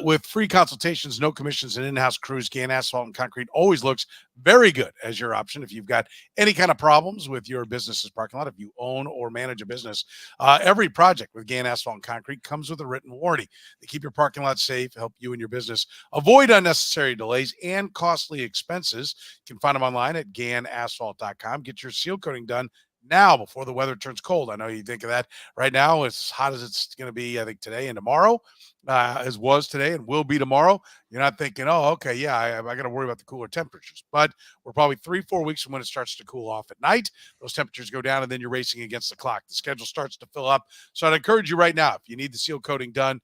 With free consultations, no commissions, and in-house crews, Gann Asphalt and Concrete always looks very good as your option. If you've got any kind of problems with your business's parking lot, if you own or manage a business, every project with Gann Asphalt and Concrete comes with a written warranty. They keep your parking lot safe, help you and your business avoid unnecessary delays and costly expenses. You can find them online at GannAsphalt.com. Get your seal coating done now before the weather turns cold. I know you think of that right now, as hot as it's going to be, I think, today and tomorrow, as was today and will be tomorrow. You're not thinking, oh, okay, yeah, I got to worry about the cooler temperatures. But we're probably 3-4 weeks from when it starts to cool off at night. Those temperatures go down, and then you're racing against the clock. The schedule starts to fill up. So I'd encourage you right now, if you need the seal coating done,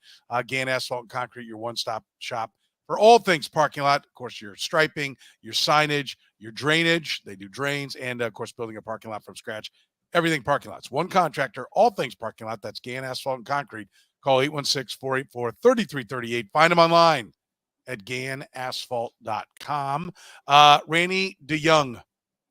Gann Asphalt and Concrete, your one-stop shop for all things parking lot. Of course, your striping, your signage, your drainage. They do drains, and, of course, building a parking lot from scratch. Everything parking lots. One contractor, all things parking lot. That's Gann Asphalt and Concrete. Call 816-484-3338. Find them online at GannAsphalt.com. Rany, Dejong.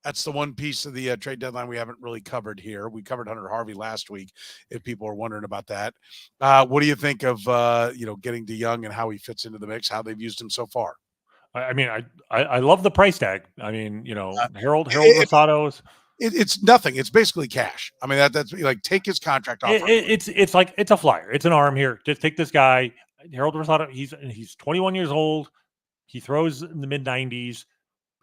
That's the one piece of the trade deadline we haven't really covered here. We covered Hunter Harvey last week, if people are wondering about that. What do you think of, getting Dejong and how he fits into the mix, how they've used him so far? I mean, I love the price tag. I mean, Harold Rosado's. It's nothing. It's basically cash. I mean, that's like, take his contract off. It's like, it's a flyer. It's an arm here. Just take this guy, Harold Rosado. He's 21 years old. He throws in the mid 90s.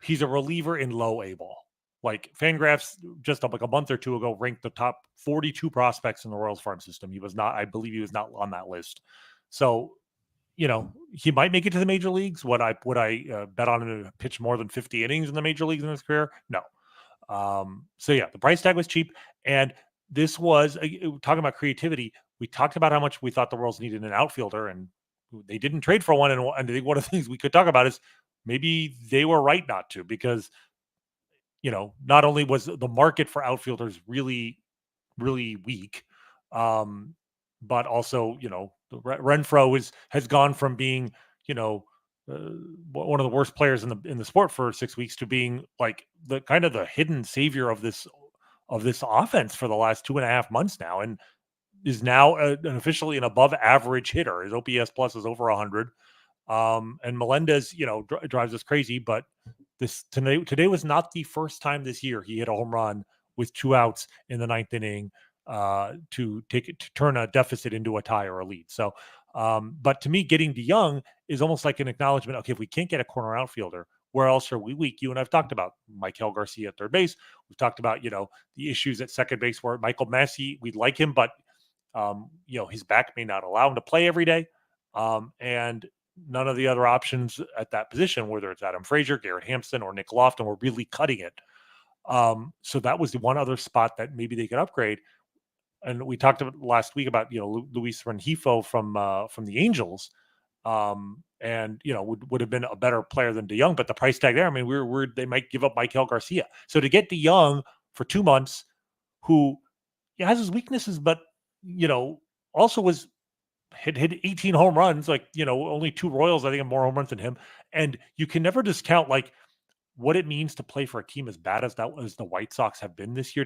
He's a reliever in low A ball. Like Fangraphs just like a month or two ago ranked the top 42 prospects in the Royals farm system. He was not, I believe he was not on that list. So, he might make it to the major leagues. Would I bet on him to pitch more than 50 innings in the major leagues in his career? No. So yeah, the price tag was cheap. And this was talking about creativity. We talked about how much we thought the Royals needed an outfielder, and they didn't trade for one. And I think one of the things we could talk about is maybe they were right not to, because not only was the market for outfielders really, really weak, but also, Renfroe has gone from being, one of the worst players in the sport for 6 weeks to being like the kind of the hidden savior of this offense for the last 2.5 months now, and is now officially an above average hitter. His OPS plus is over 100. And Melendez, drives us crazy, but today was not the first time this year he hit a home run with 2 outs in the 9th inning to turn a deficit into a tie or a lead. So, but to me, getting Dejong is almost like an acknowledgement. Okay, if we can't get a corner outfielder, where else are we weak? You and I've talked about Michael Garcia at third base. We've talked about the issues at second base where Michael Massey, we'd like him, but his back may not allow him to play every day, and none of the other options at that position, whether it's Adam Frazier, Garrett Hampson, or Nick Lofton, were really cutting it. So that was the one other spot that maybe they could upgrade. And we talked about last week about Luis Rengifo from the Angels, and would have been a better player than Dejong, but the price tag there, I mean, they might give up Michael Garcia. So to get Dejong for 2 months, who has his weaknesses, but also hit 18 home runs, like only 2 Royals I think have more home runs than him, and you can never discount like what it means to play for a team as bad as the White Sox have been this year,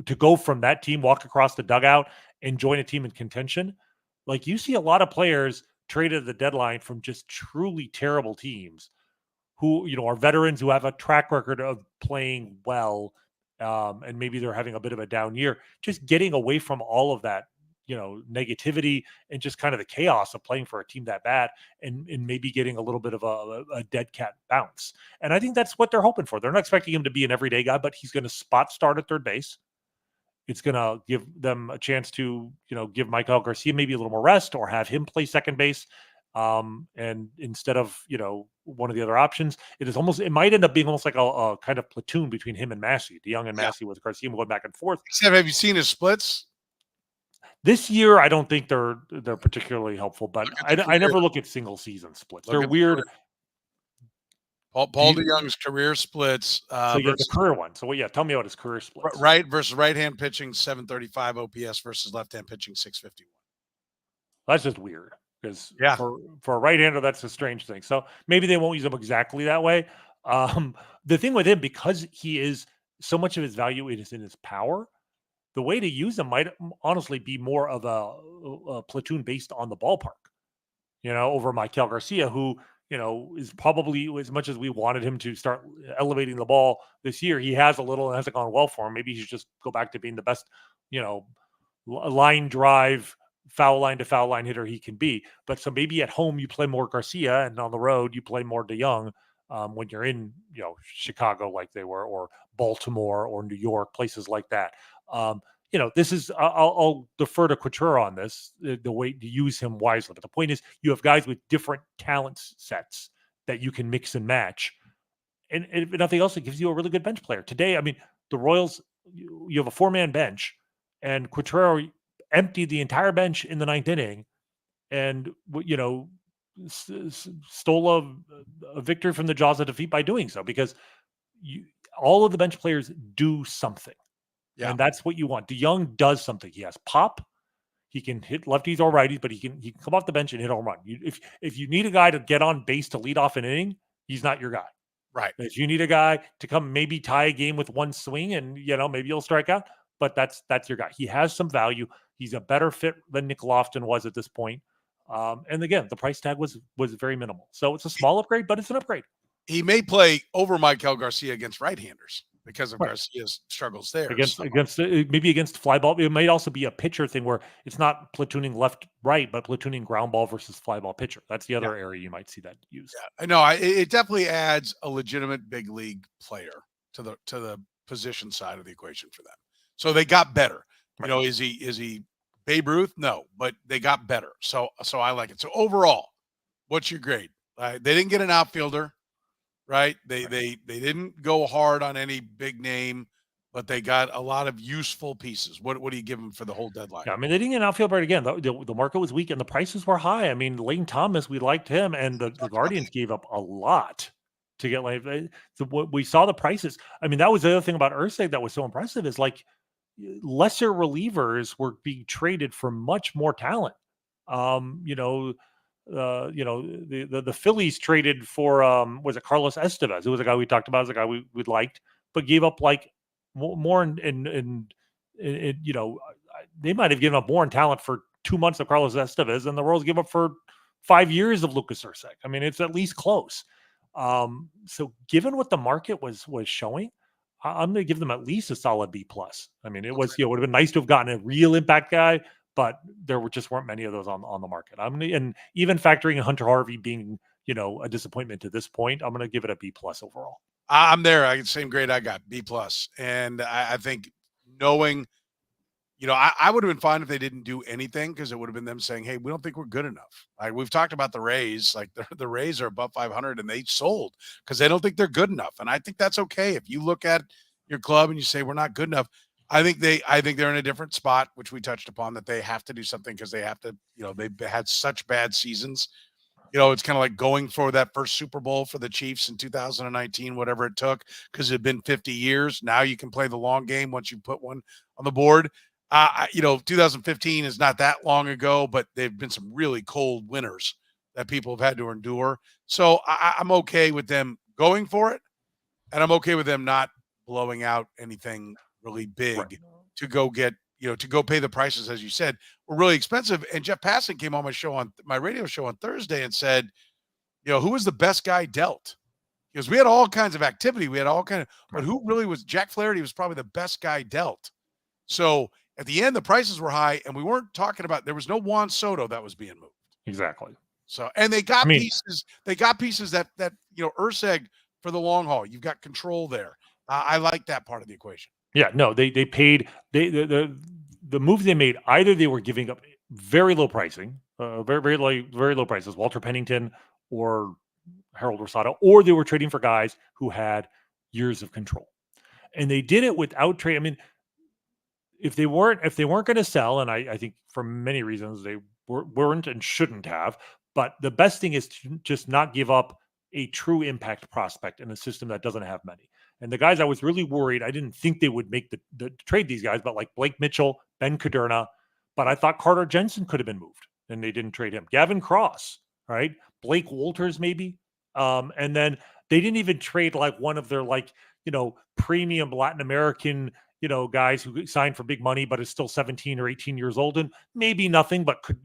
to go from that team, walk across the dugout, and join a team in contention. Like, you see a lot of players traded at the deadline from just truly terrible teams who are veterans who have a track record of playing well, and maybe they're having a bit of a down year, just getting away from all of that negativity and just kind of the chaos of playing for a team that bad, and maybe getting a little bit of a dead cat bounce. And I think that's what they're hoping for. They're not expecting him to be an everyday guy, but he's going to spot start at third base. It's going to give them a chance to, give Michael Garcia maybe a little more rest, or have him play second base. And instead of, one of the other options, it might end up being almost like a kind of platoon between him and Massey, Dejong and Massey, with Garcia going back and forth. Except, have you seen his splits? This year, I don't think they're particularly helpful, but I never look at single season splits. They're weird. Paul Dejong's career splits. So you have the career one. So tell me about his career splits. Right versus right-hand pitching, 735 OPS versus left-hand pitching, 651. That's just weird, because for a right-hander, that's a strange thing. So maybe they won't use him exactly that way. The thing with him, because he is so much of his value is in his power, the way to use him might honestly be more of a platoon based on the ballpark, over Michael Garcia, who, is probably, as much as we wanted him to start elevating the ball this year, he has a little, and hasn't gone well for him. Maybe he should just go back to being the best, line drive, foul line to foul line hitter he can be. But so maybe at home you play more Garcia, and on the road you play more Dejong, when you're in, Chicago like they were, or Baltimore or New York, places like that. This is, I'll defer to Couture on this, the way to use him wisely. But the point is, you have guys with different talent sets that you can mix and match. And if nothing else, it gives you a really good bench player. Today, I mean, the Royals, you have a 4-man bench, and Couture emptied the entire bench in the 9th inning, and, stole a victory from the jaws of defeat by doing so, because all of the bench players do something. Yeah. And that's what you want. Dejong does something. He has pop. He can hit lefties or righties, but he can come off the bench and hit a home run. If you need a guy to get on base to lead off an inning, he's not your guy. Right. If you need a guy to come maybe tie a game with one swing, and maybe you'll strike out, but that's your guy. He has some value. He's a better fit than Nick Lofton was at this point. And again, the price tag was very minimal. So it's a small upgrade, but it's an upgrade. He may play over Michael Garcia against right-handers, because of Garcia's struggles there. Maybe against fly ball. It might also be a pitcher thing where it's not platooning left-right, but platooning ground ball versus fly ball pitcher. That's the other area you might see that used. Yeah, I know. It definitely adds a legitimate big league player to the position side of the equation for them. So they got better. Right. You know, is he Babe Ruth? No, but they got better. So I like it. So overall, what's your grade? They didn't get an outfielder, right? They didn't go hard on any big name, but they got a lot of useful pieces. What do you give them for the whole deadline? Yeah, I mean, they didn't get an outfielder again. The market was weak and the prices were high. I mean, Lane Thomas, we liked him, and the Guardians gave up a lot to get like. So what we saw the prices. I mean, that was the other thing about Erceg that was so impressive is like lesser relievers were being traded for much more talent. The Phillies traded for was it Carlos Estevez? Who was a guy we talked about as a guy we liked, but gave up like more in they might have given up more in talent for 2 months of Carlos Estevez than the Royals give up for 5 years of Lucas Erceg. I mean, it's at least close. So given what the market was showing, I'm going to give them at least a solid B plus. I mean, it was, would have been nice to have gotten a real impact guy, but there weren't many of those on the market. And even factoring in Hunter Harvey being, a disappointment to this point, I'm going to give it a B plus overall. I'm there. Same grade I got, B plus. And I think knowing, I would have been fine if they didn't do anything because it would have been them saying, hey, we don't think we're good enough. Like we've talked about the Rays, like the Rays are above 500 and they sold because they don't think they're good enough. And I think that's okay. If you look at your club and you say we're not good enough, I think they're in a different spot, which we touched upon, that they have to do something because they have to, they've had such bad seasons. It's kind of like going for that first Super Bowl for the Chiefs in 2019, whatever it took, because it had been 50 years. Now you can play the long game once you put one on the board. 2015 is not that long ago, but they've been some really cold winters that people have had to endure. So I'm okay with them going for it, and I'm okay with them not blowing out anything really big to go get, to go pay the prices, as you said, were really expensive. And Jeff Passan came on my radio show on Thursday and said, who was the best guy dealt? Because we had all kinds of activity. We had all kind of, but who really was? Jack Flaherty was probably the best guy dealt. So at the end, the prices were high, and we weren't talking about, there was no Juan Soto that was being moved. Exactly. So, and they got pieces. They got pieces that Erceg for the long haul. You've got control there. I like that part of the equation. Yeah, no, they paid the moves they made. Either they were giving up very low pricing, very low prices, Walter Pennington or Harold Rosado, or they were trading for guys who had years of control, and they did it without trade. I mean, if they weren't going to sell, and I think for many reasons they weren't and shouldn't have, but the best thing is to just not give up a true impact prospect in a system that doesn't have many. And the guys I was really worried, I didn't think they would make the trade these guys, but like Blake Mitchell, Ben Caderna, but I thought Carter Jensen could have been moved and they didn't trade him. Gavin Cross, right? Blake Walters maybe. And then they didn't even trade like one of their premium Latin American, guys who signed for big money, but is still 17 or 18 years old and maybe nothing, but could,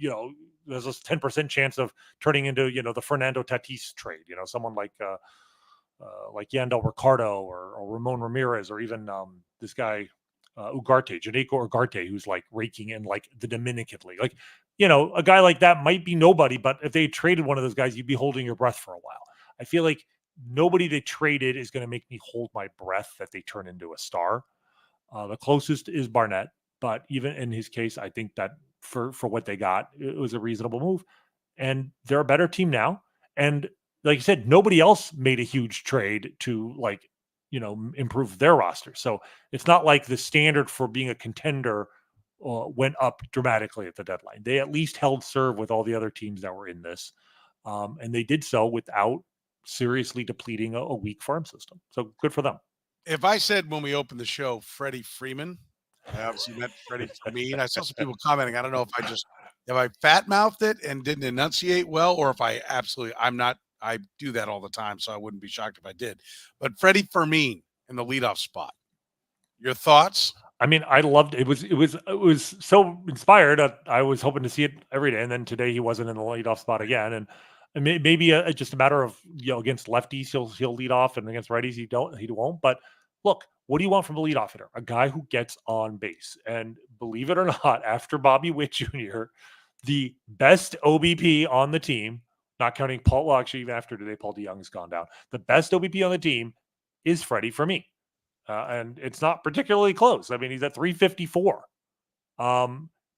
there's a 10% chance of turning into, the Fernando Tatis trade, someone like Yandel Ricardo or Ramon Ramirez, or even this guy, Janeko Ugarte, who's like raking in like the Dominican League. Like, a guy like that might be nobody, but if they traded one of those guys, you'd be holding your breath for a while. I feel like nobody they traded is going to make me hold my breath that they turn into a star. The closest is Barnett, but even in his case, I think that for what they got, it was a reasonable move. And they're a better team now. And like you said, nobody else made a huge trade to improve their roster. So it's not like the standard for being a contender went up dramatically at the deadline. They at least held serve with all the other teams that were in this. And they did so without seriously depleting a weak farm system. So good for them. If I said when we opened the show, Freddy Fermin, I obviously meant Freddy Fermin. I saw some people commenting. I don't know if I fat mouthed it and didn't enunciate well, or if I do that all the time, so I wouldn't be shocked if I did. But Freddy Fermin in the leadoff spot. Your thoughts? I mean, I loved it. It was so inspired. I was hoping to see it every day, and then today he wasn't in the leadoff spot again. And maybe just a matter of against lefties he'll lead off, and against righties he won't. But look, what do you want from a leadoff hitter? A guy who gets on base. And believe it or not, after Bobby Witt Jr., the best OBP on the team, not counting Paul, well, actually, even after today, Paul DeJong has gone down. The best OBP on the team is Freddy Fermin. and it's not particularly close. I mean, he's at 354.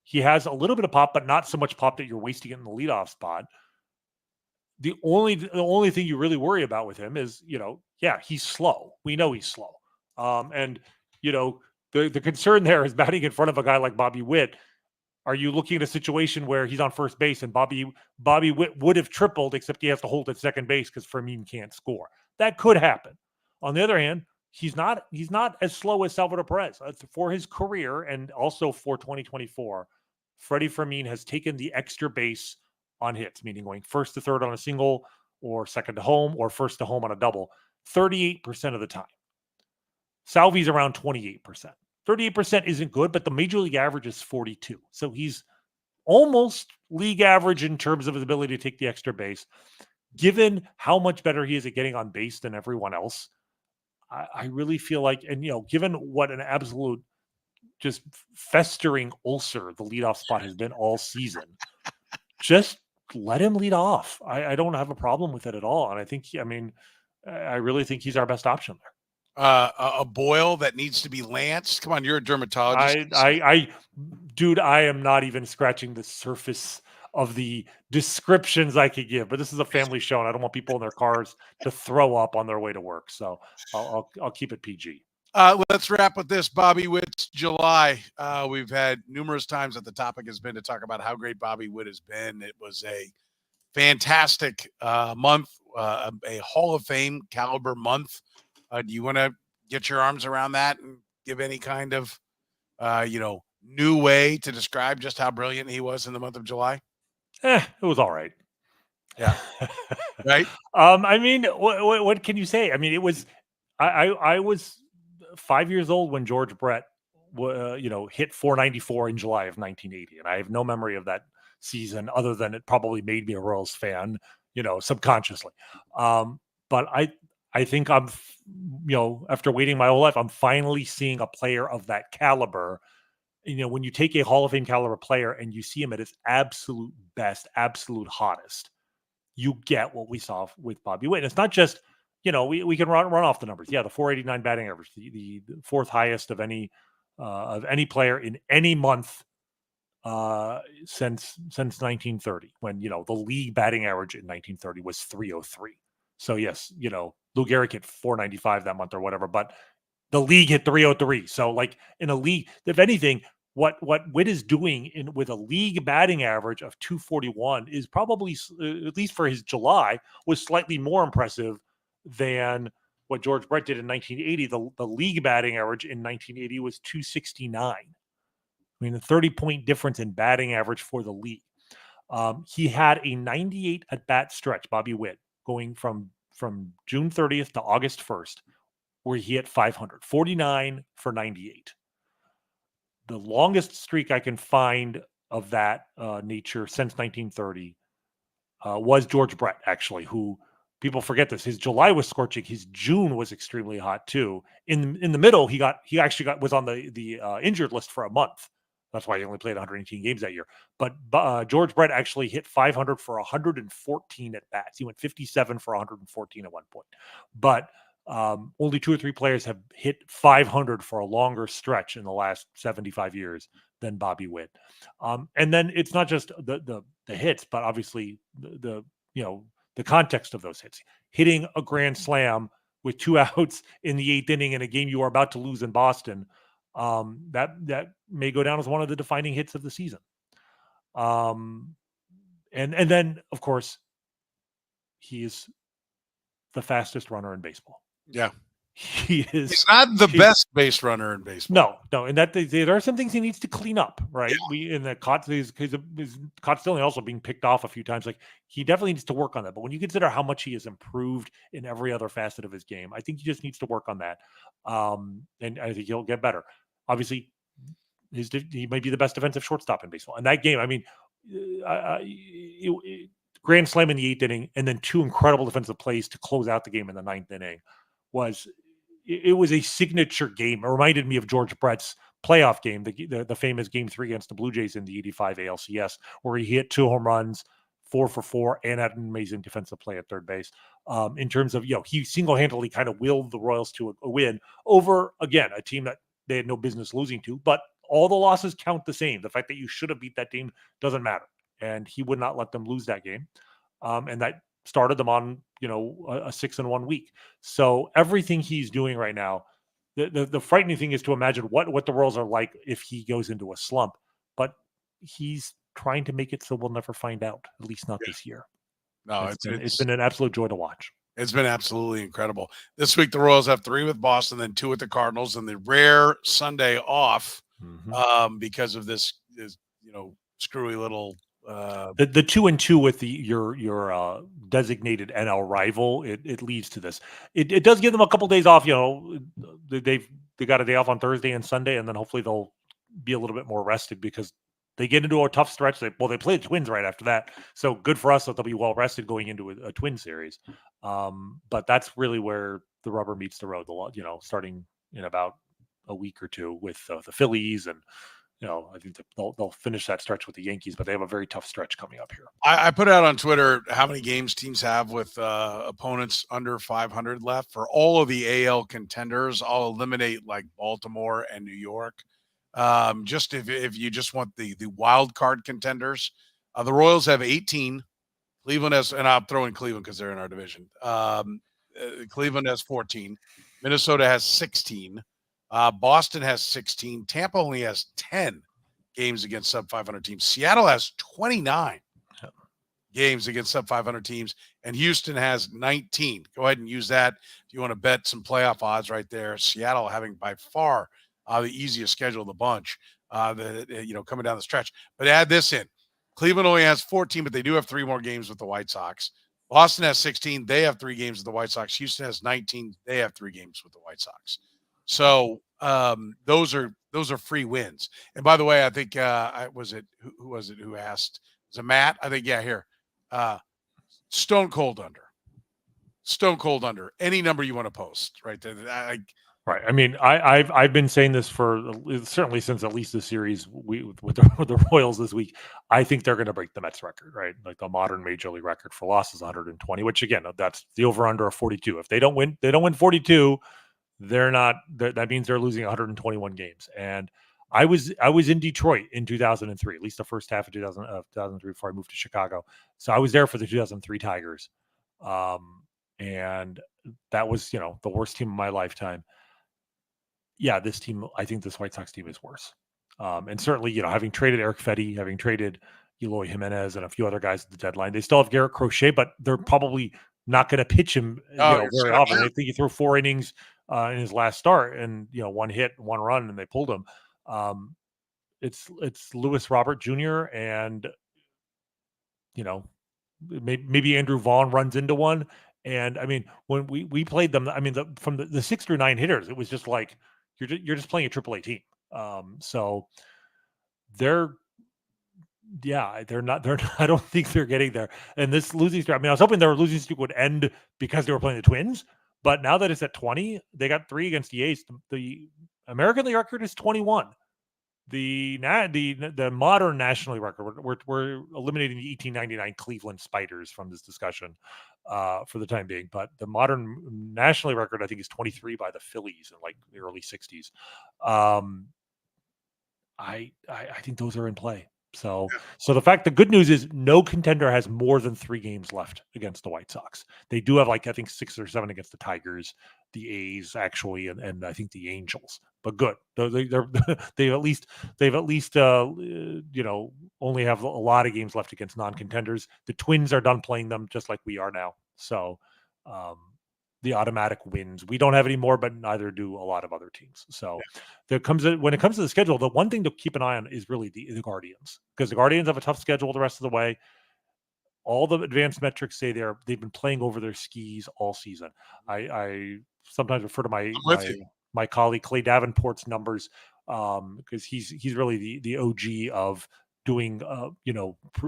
He has a little bit of pop, but not so much pop that you're wasting it in the leadoff spot. The only thing you really worry about with him is, he's slow. We know he's slow. And the concern there is batting in front of a guy like Bobby Witt. Are you looking at a situation where he's on first base and Bobby Witt would have tripled, except he has to hold at second base because Fermin can't score? That could happen. On the other hand, he's not as slow as Salvador Perez. For his career and also for 2024, Freddy Fermin has taken the extra base on hits, meaning going first to third on a single or second to home or first to home on a double, 38% of the time. Salvi's around 28%. 38% isn't good, but the major league average is 42. So he's almost league average in terms of his ability to take the extra base. Given how much better he is at getting on base than everyone else, I really feel like, and given what an absolute just festering ulcer the leadoff spot has been all season, just let him lead off. I don't have a problem with it at all. And I really think he's our best option there. A boil that needs to be lanced. Come on, you're a dermatologist. Dude, I am not even scratching the surface of the descriptions I could give, but this is a family show and I don't want people in their cars to throw up on their way to work. So I'll keep it PG. Let's wrap with this. Bobby Witt's July. We've had numerous times that the topic has been to talk about how great Bobby Witt has been. It was a fantastic month, a Hall of Fame caliber month. Do you want to get your arms around that and give any kind of, new way to describe just how brilliant he was in the month of July? It was all right. Yeah. Right. What can you say? I mean, it was, I was 5 years old when George Brett, hit 494 in July of 1980. And I have no memory of that season other than it probably made me a Royals fan, subconsciously. But I think I'm, after waiting my whole life, I'm finally seeing a player of that caliber. When you take a Hall of Fame caliber player and you see him at his absolute best, absolute hottest, you get what we saw with Bobby Witt. And it's not just, we can run off the numbers. Yeah, the 489 batting average, the fourth highest of any player in any month since 1930, when the league batting average in 1930 was 303. So yes, Lou Gehrig hit 495 that month or whatever, but the league hit 303. So like in a league, if anything, what Witt is doing with a league batting average of 241 is probably, at least for his July, was slightly more impressive than what George Brett did in 1980. The league batting average in 1980 was 269. I mean, a 30-point difference in batting average for the league. He had a 98 at-bat stretch, Bobby Witt, going from June 30th to August 1st, where he hit 500, 49 for 98. The longest streak I can find of that nature since 1930 was George Brett, actually, who people forget this. His July was scorching. His June was extremely hot too. In the middle, he was on the injured list for a month. That's why he only played 118 games that year. But George Brett actually hit 500 for 114 at bats. He went 57 for 114 at one point. But only two or three players have hit 500 for a longer stretch in the last 75 years than Bobby Witt. And then it's not just the hits, but obviously the context of those hits. Hitting a grand slam with 2 outs in the 8th inning in a game you are about to lose in Boston. That may go down as one of the defining hits of the season. And then of course he is the fastest runner in baseball. Yeah. He's not the best base runner in baseball. No. And that there are some things he needs to clean up, right? Yeah. His caught stealing also being picked off a few times. Like he definitely needs to work on that. But when you consider how much he has improved in every other facet of his game, I think he just needs to work on that. And I think he'll get better. Obviously, he might be the best defensive shortstop in baseball. And that game, I mean, grand slam in the 8th inning, and then 2 incredible defensive plays to close out the game in the 9th inning was a signature game. It reminded me of George Brett's playoff game, the famous Game 3 against the Blue Jays in the '85 ALCS, where he hit 2 home runs, 4 for 4 and had an amazing defensive play at third base. In terms of, he single-handedly kind of willed the Royals to a win over, again, a team that they had no business losing to, but all the losses count the same. The fact that you should have beat that team doesn't matter. And he would not let them lose that game. And that started them on, a 6-1 week. So everything he's doing right now, the frightening thing is to imagine what the Royals are like if he goes into a slump. But he's trying to make it so we'll never find out, at least not this year. No, it's been an absolute joy to watch. It's been absolutely incredible. This week, the Royals have 3 with Boston, then 2 with the Cardinals, and the rare Sunday off because of this screwy little. The 2-2 with your designated NL rival, it leads to this. It does give them a couple days off. They got a day off on Thursday and Sunday, and then hopefully they'll be a little bit more rested because they get into a tough stretch. They play the Twins right after that, so good for us that they'll be well rested going into a Twin series. But that's really where the rubber meets the road. Starting in about a week or two with the Phillies, and I think they'll finish that stretch with the Yankees, but they have a very tough stretch coming up here. I put out on Twitter how many games teams have with opponents under 500 left. For all of the AL contenders, I'll eliminate like Baltimore and New York. Just if you just want the wild card contenders, the Royals have 18. Cleveland has, and I'm throwing Cleveland because they're in our division. Cleveland has 14. Minnesota has 16. Boston has 16. Tampa only has 10 games against sub 500 teams. Seattle has 29 games against sub 500 teams, and Houston has 19. Go ahead and use that if you want to bet some playoff odds right there. Seattle having by far the easiest schedule of the bunch, coming down the stretch. But add this in. Cleveland only has 14, but they do have 3 more games with the White Sox. Boston has 16. They have 3 games with the White Sox. Houston has 19. They have 3 games with the White Sox. So those are free wins. And by the way, I think who was it who asked? Was it Matt? I think here. Stone cold under any number you want to post right there. Right. I mean, I've been saying this for certainly since at least the series with the Royals this week. I think they're going to break the Mets record, right? Like the modern major league record for losses, 120, which again, that's the over under of 42. If they don't win 42, they're not. That means they're losing 121 games. And I was in Detroit in 2003, at least the first half of 2003 before I moved to Chicago. So I was there for the 2003 Tigers, and that was the worst team of my lifetime. Yeah, this team, I think this White Sox team is worse. And certainly, having traded Eric Fedde, having traded Eloy Jimenez and a few other guys at the deadline, they still have Garrett Crochet, but they're probably not going to pitch him very often. I think he threw 4 innings in his last start and, 1 hit, 1 run, and they pulled him. It's Lewis Robert Jr. and, maybe Andrew Vaughn runs into one. And I mean, when we played them, I mean, from the 6 through 9 hitters, it was just like, you're just playing a AAA team. So they're not, I don't think they're getting there. And this losing streak, I mean, I was hoping their losing streak would end because they were playing the Twins, but now that it's at 20, they got 3 against the A's. The American League record is 21. The modern National League record, we're eliminating the 1899 Cleveland Spiders from this discussion for the time being. But the modern National League record, I think, is 23 by the Phillies in like the early 60s. I think those are in play. So the good news is no contender has more than 3 games left against the White Sox. They do have I think 6 or 7 against the Tigers, the A's actually, and I think the Angels. But good, they've at least only have a lot of games left against non-contenders. The Twins are done playing them just like we are now. So the automatic wins. We don't have any more, but neither do a lot of other teams. So when it comes to the schedule, the one thing to keep an eye on is really the Guardians, because the Guardians have a tough schedule the rest of the way. All the advanced metrics say they've been playing over their skis all season. I sometimes refer to my colleague Clay Davenport's numbers because he's really the OG of doing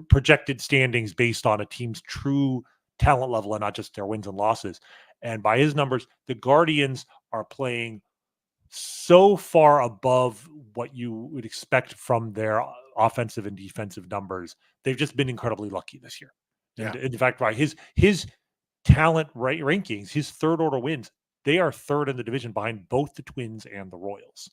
projected standings based on a team's true talent level and not just their wins and losses. And by his numbers, the Guardians are playing so far above what you would expect from their offensive and defensive numbers. They've just been incredibly lucky this year. And in fact, by his talent rankings, his third order wins, they are third in the division behind both the Twins and the Royals.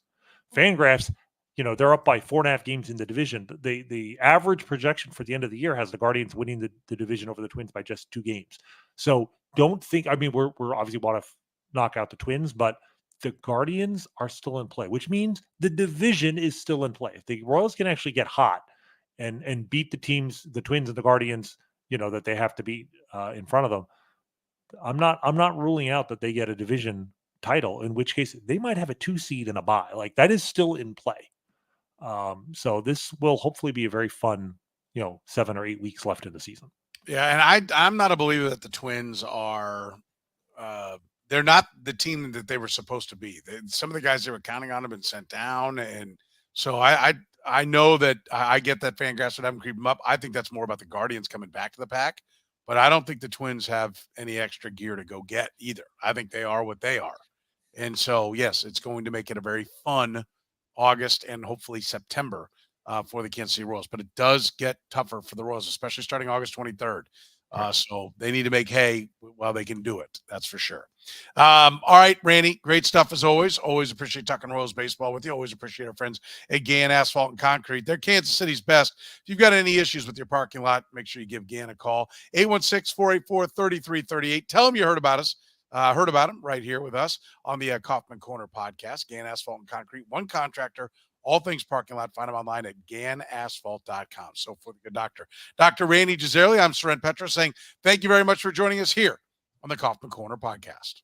Fangraphs, they're up by 4.5 games in the division. The average projection for the end of the year has the Guardians winning the division over the Twins by just 2 games. So don't think, we're obviously want to knock out the Twins, but the Guardians are still in play, which means the division is still in play. If the Royals can actually get hot and beat the teams, the Twins and the Guardians, that they have to beat in front of them, I'm not ruling out that they get a division title, in which case they might have a 2 seed and a bye. Like, that is still in play. So this will hopefully be a very fun, 7 or 8 weeks left in the season. Yeah, and I'm not a believer that the Twins are they're not the team that they were supposed to be. Some of the guys they were counting on have been sent down, and so I know that I get that Fangraphs would have them creep them up. I think that's more about the Guardians coming back to the pack, but I don't think the Twins have any extra gear to go get either. I think they are what they are. And so, yes, it's going to make it a very fun August and hopefully September for the Kansas City Royals. But it does get tougher for the Royals, especially starting August 23rd. So they need to make hay while they can do it. That's for sure. All right, Rany, great stuff as always. Always appreciate talking Royals baseball with you. Always appreciate our friends at Gann Asphalt and Concrete. They're Kansas City's best. If you've got any issues with your parking lot, make sure you give Gann a call. 816-484-3338. Tell them you heard about us. Heard about them right here with us on the Kaufman Corner podcast. Gann Asphalt and Concrete, one contractor, all things parking lot. Find them online at GannAsphalt.com. So for the good doctor, Dr. Rany Jazayerli, I'm Soren Petro saying thank you very much for joining us here on the Kaufman Corner podcast.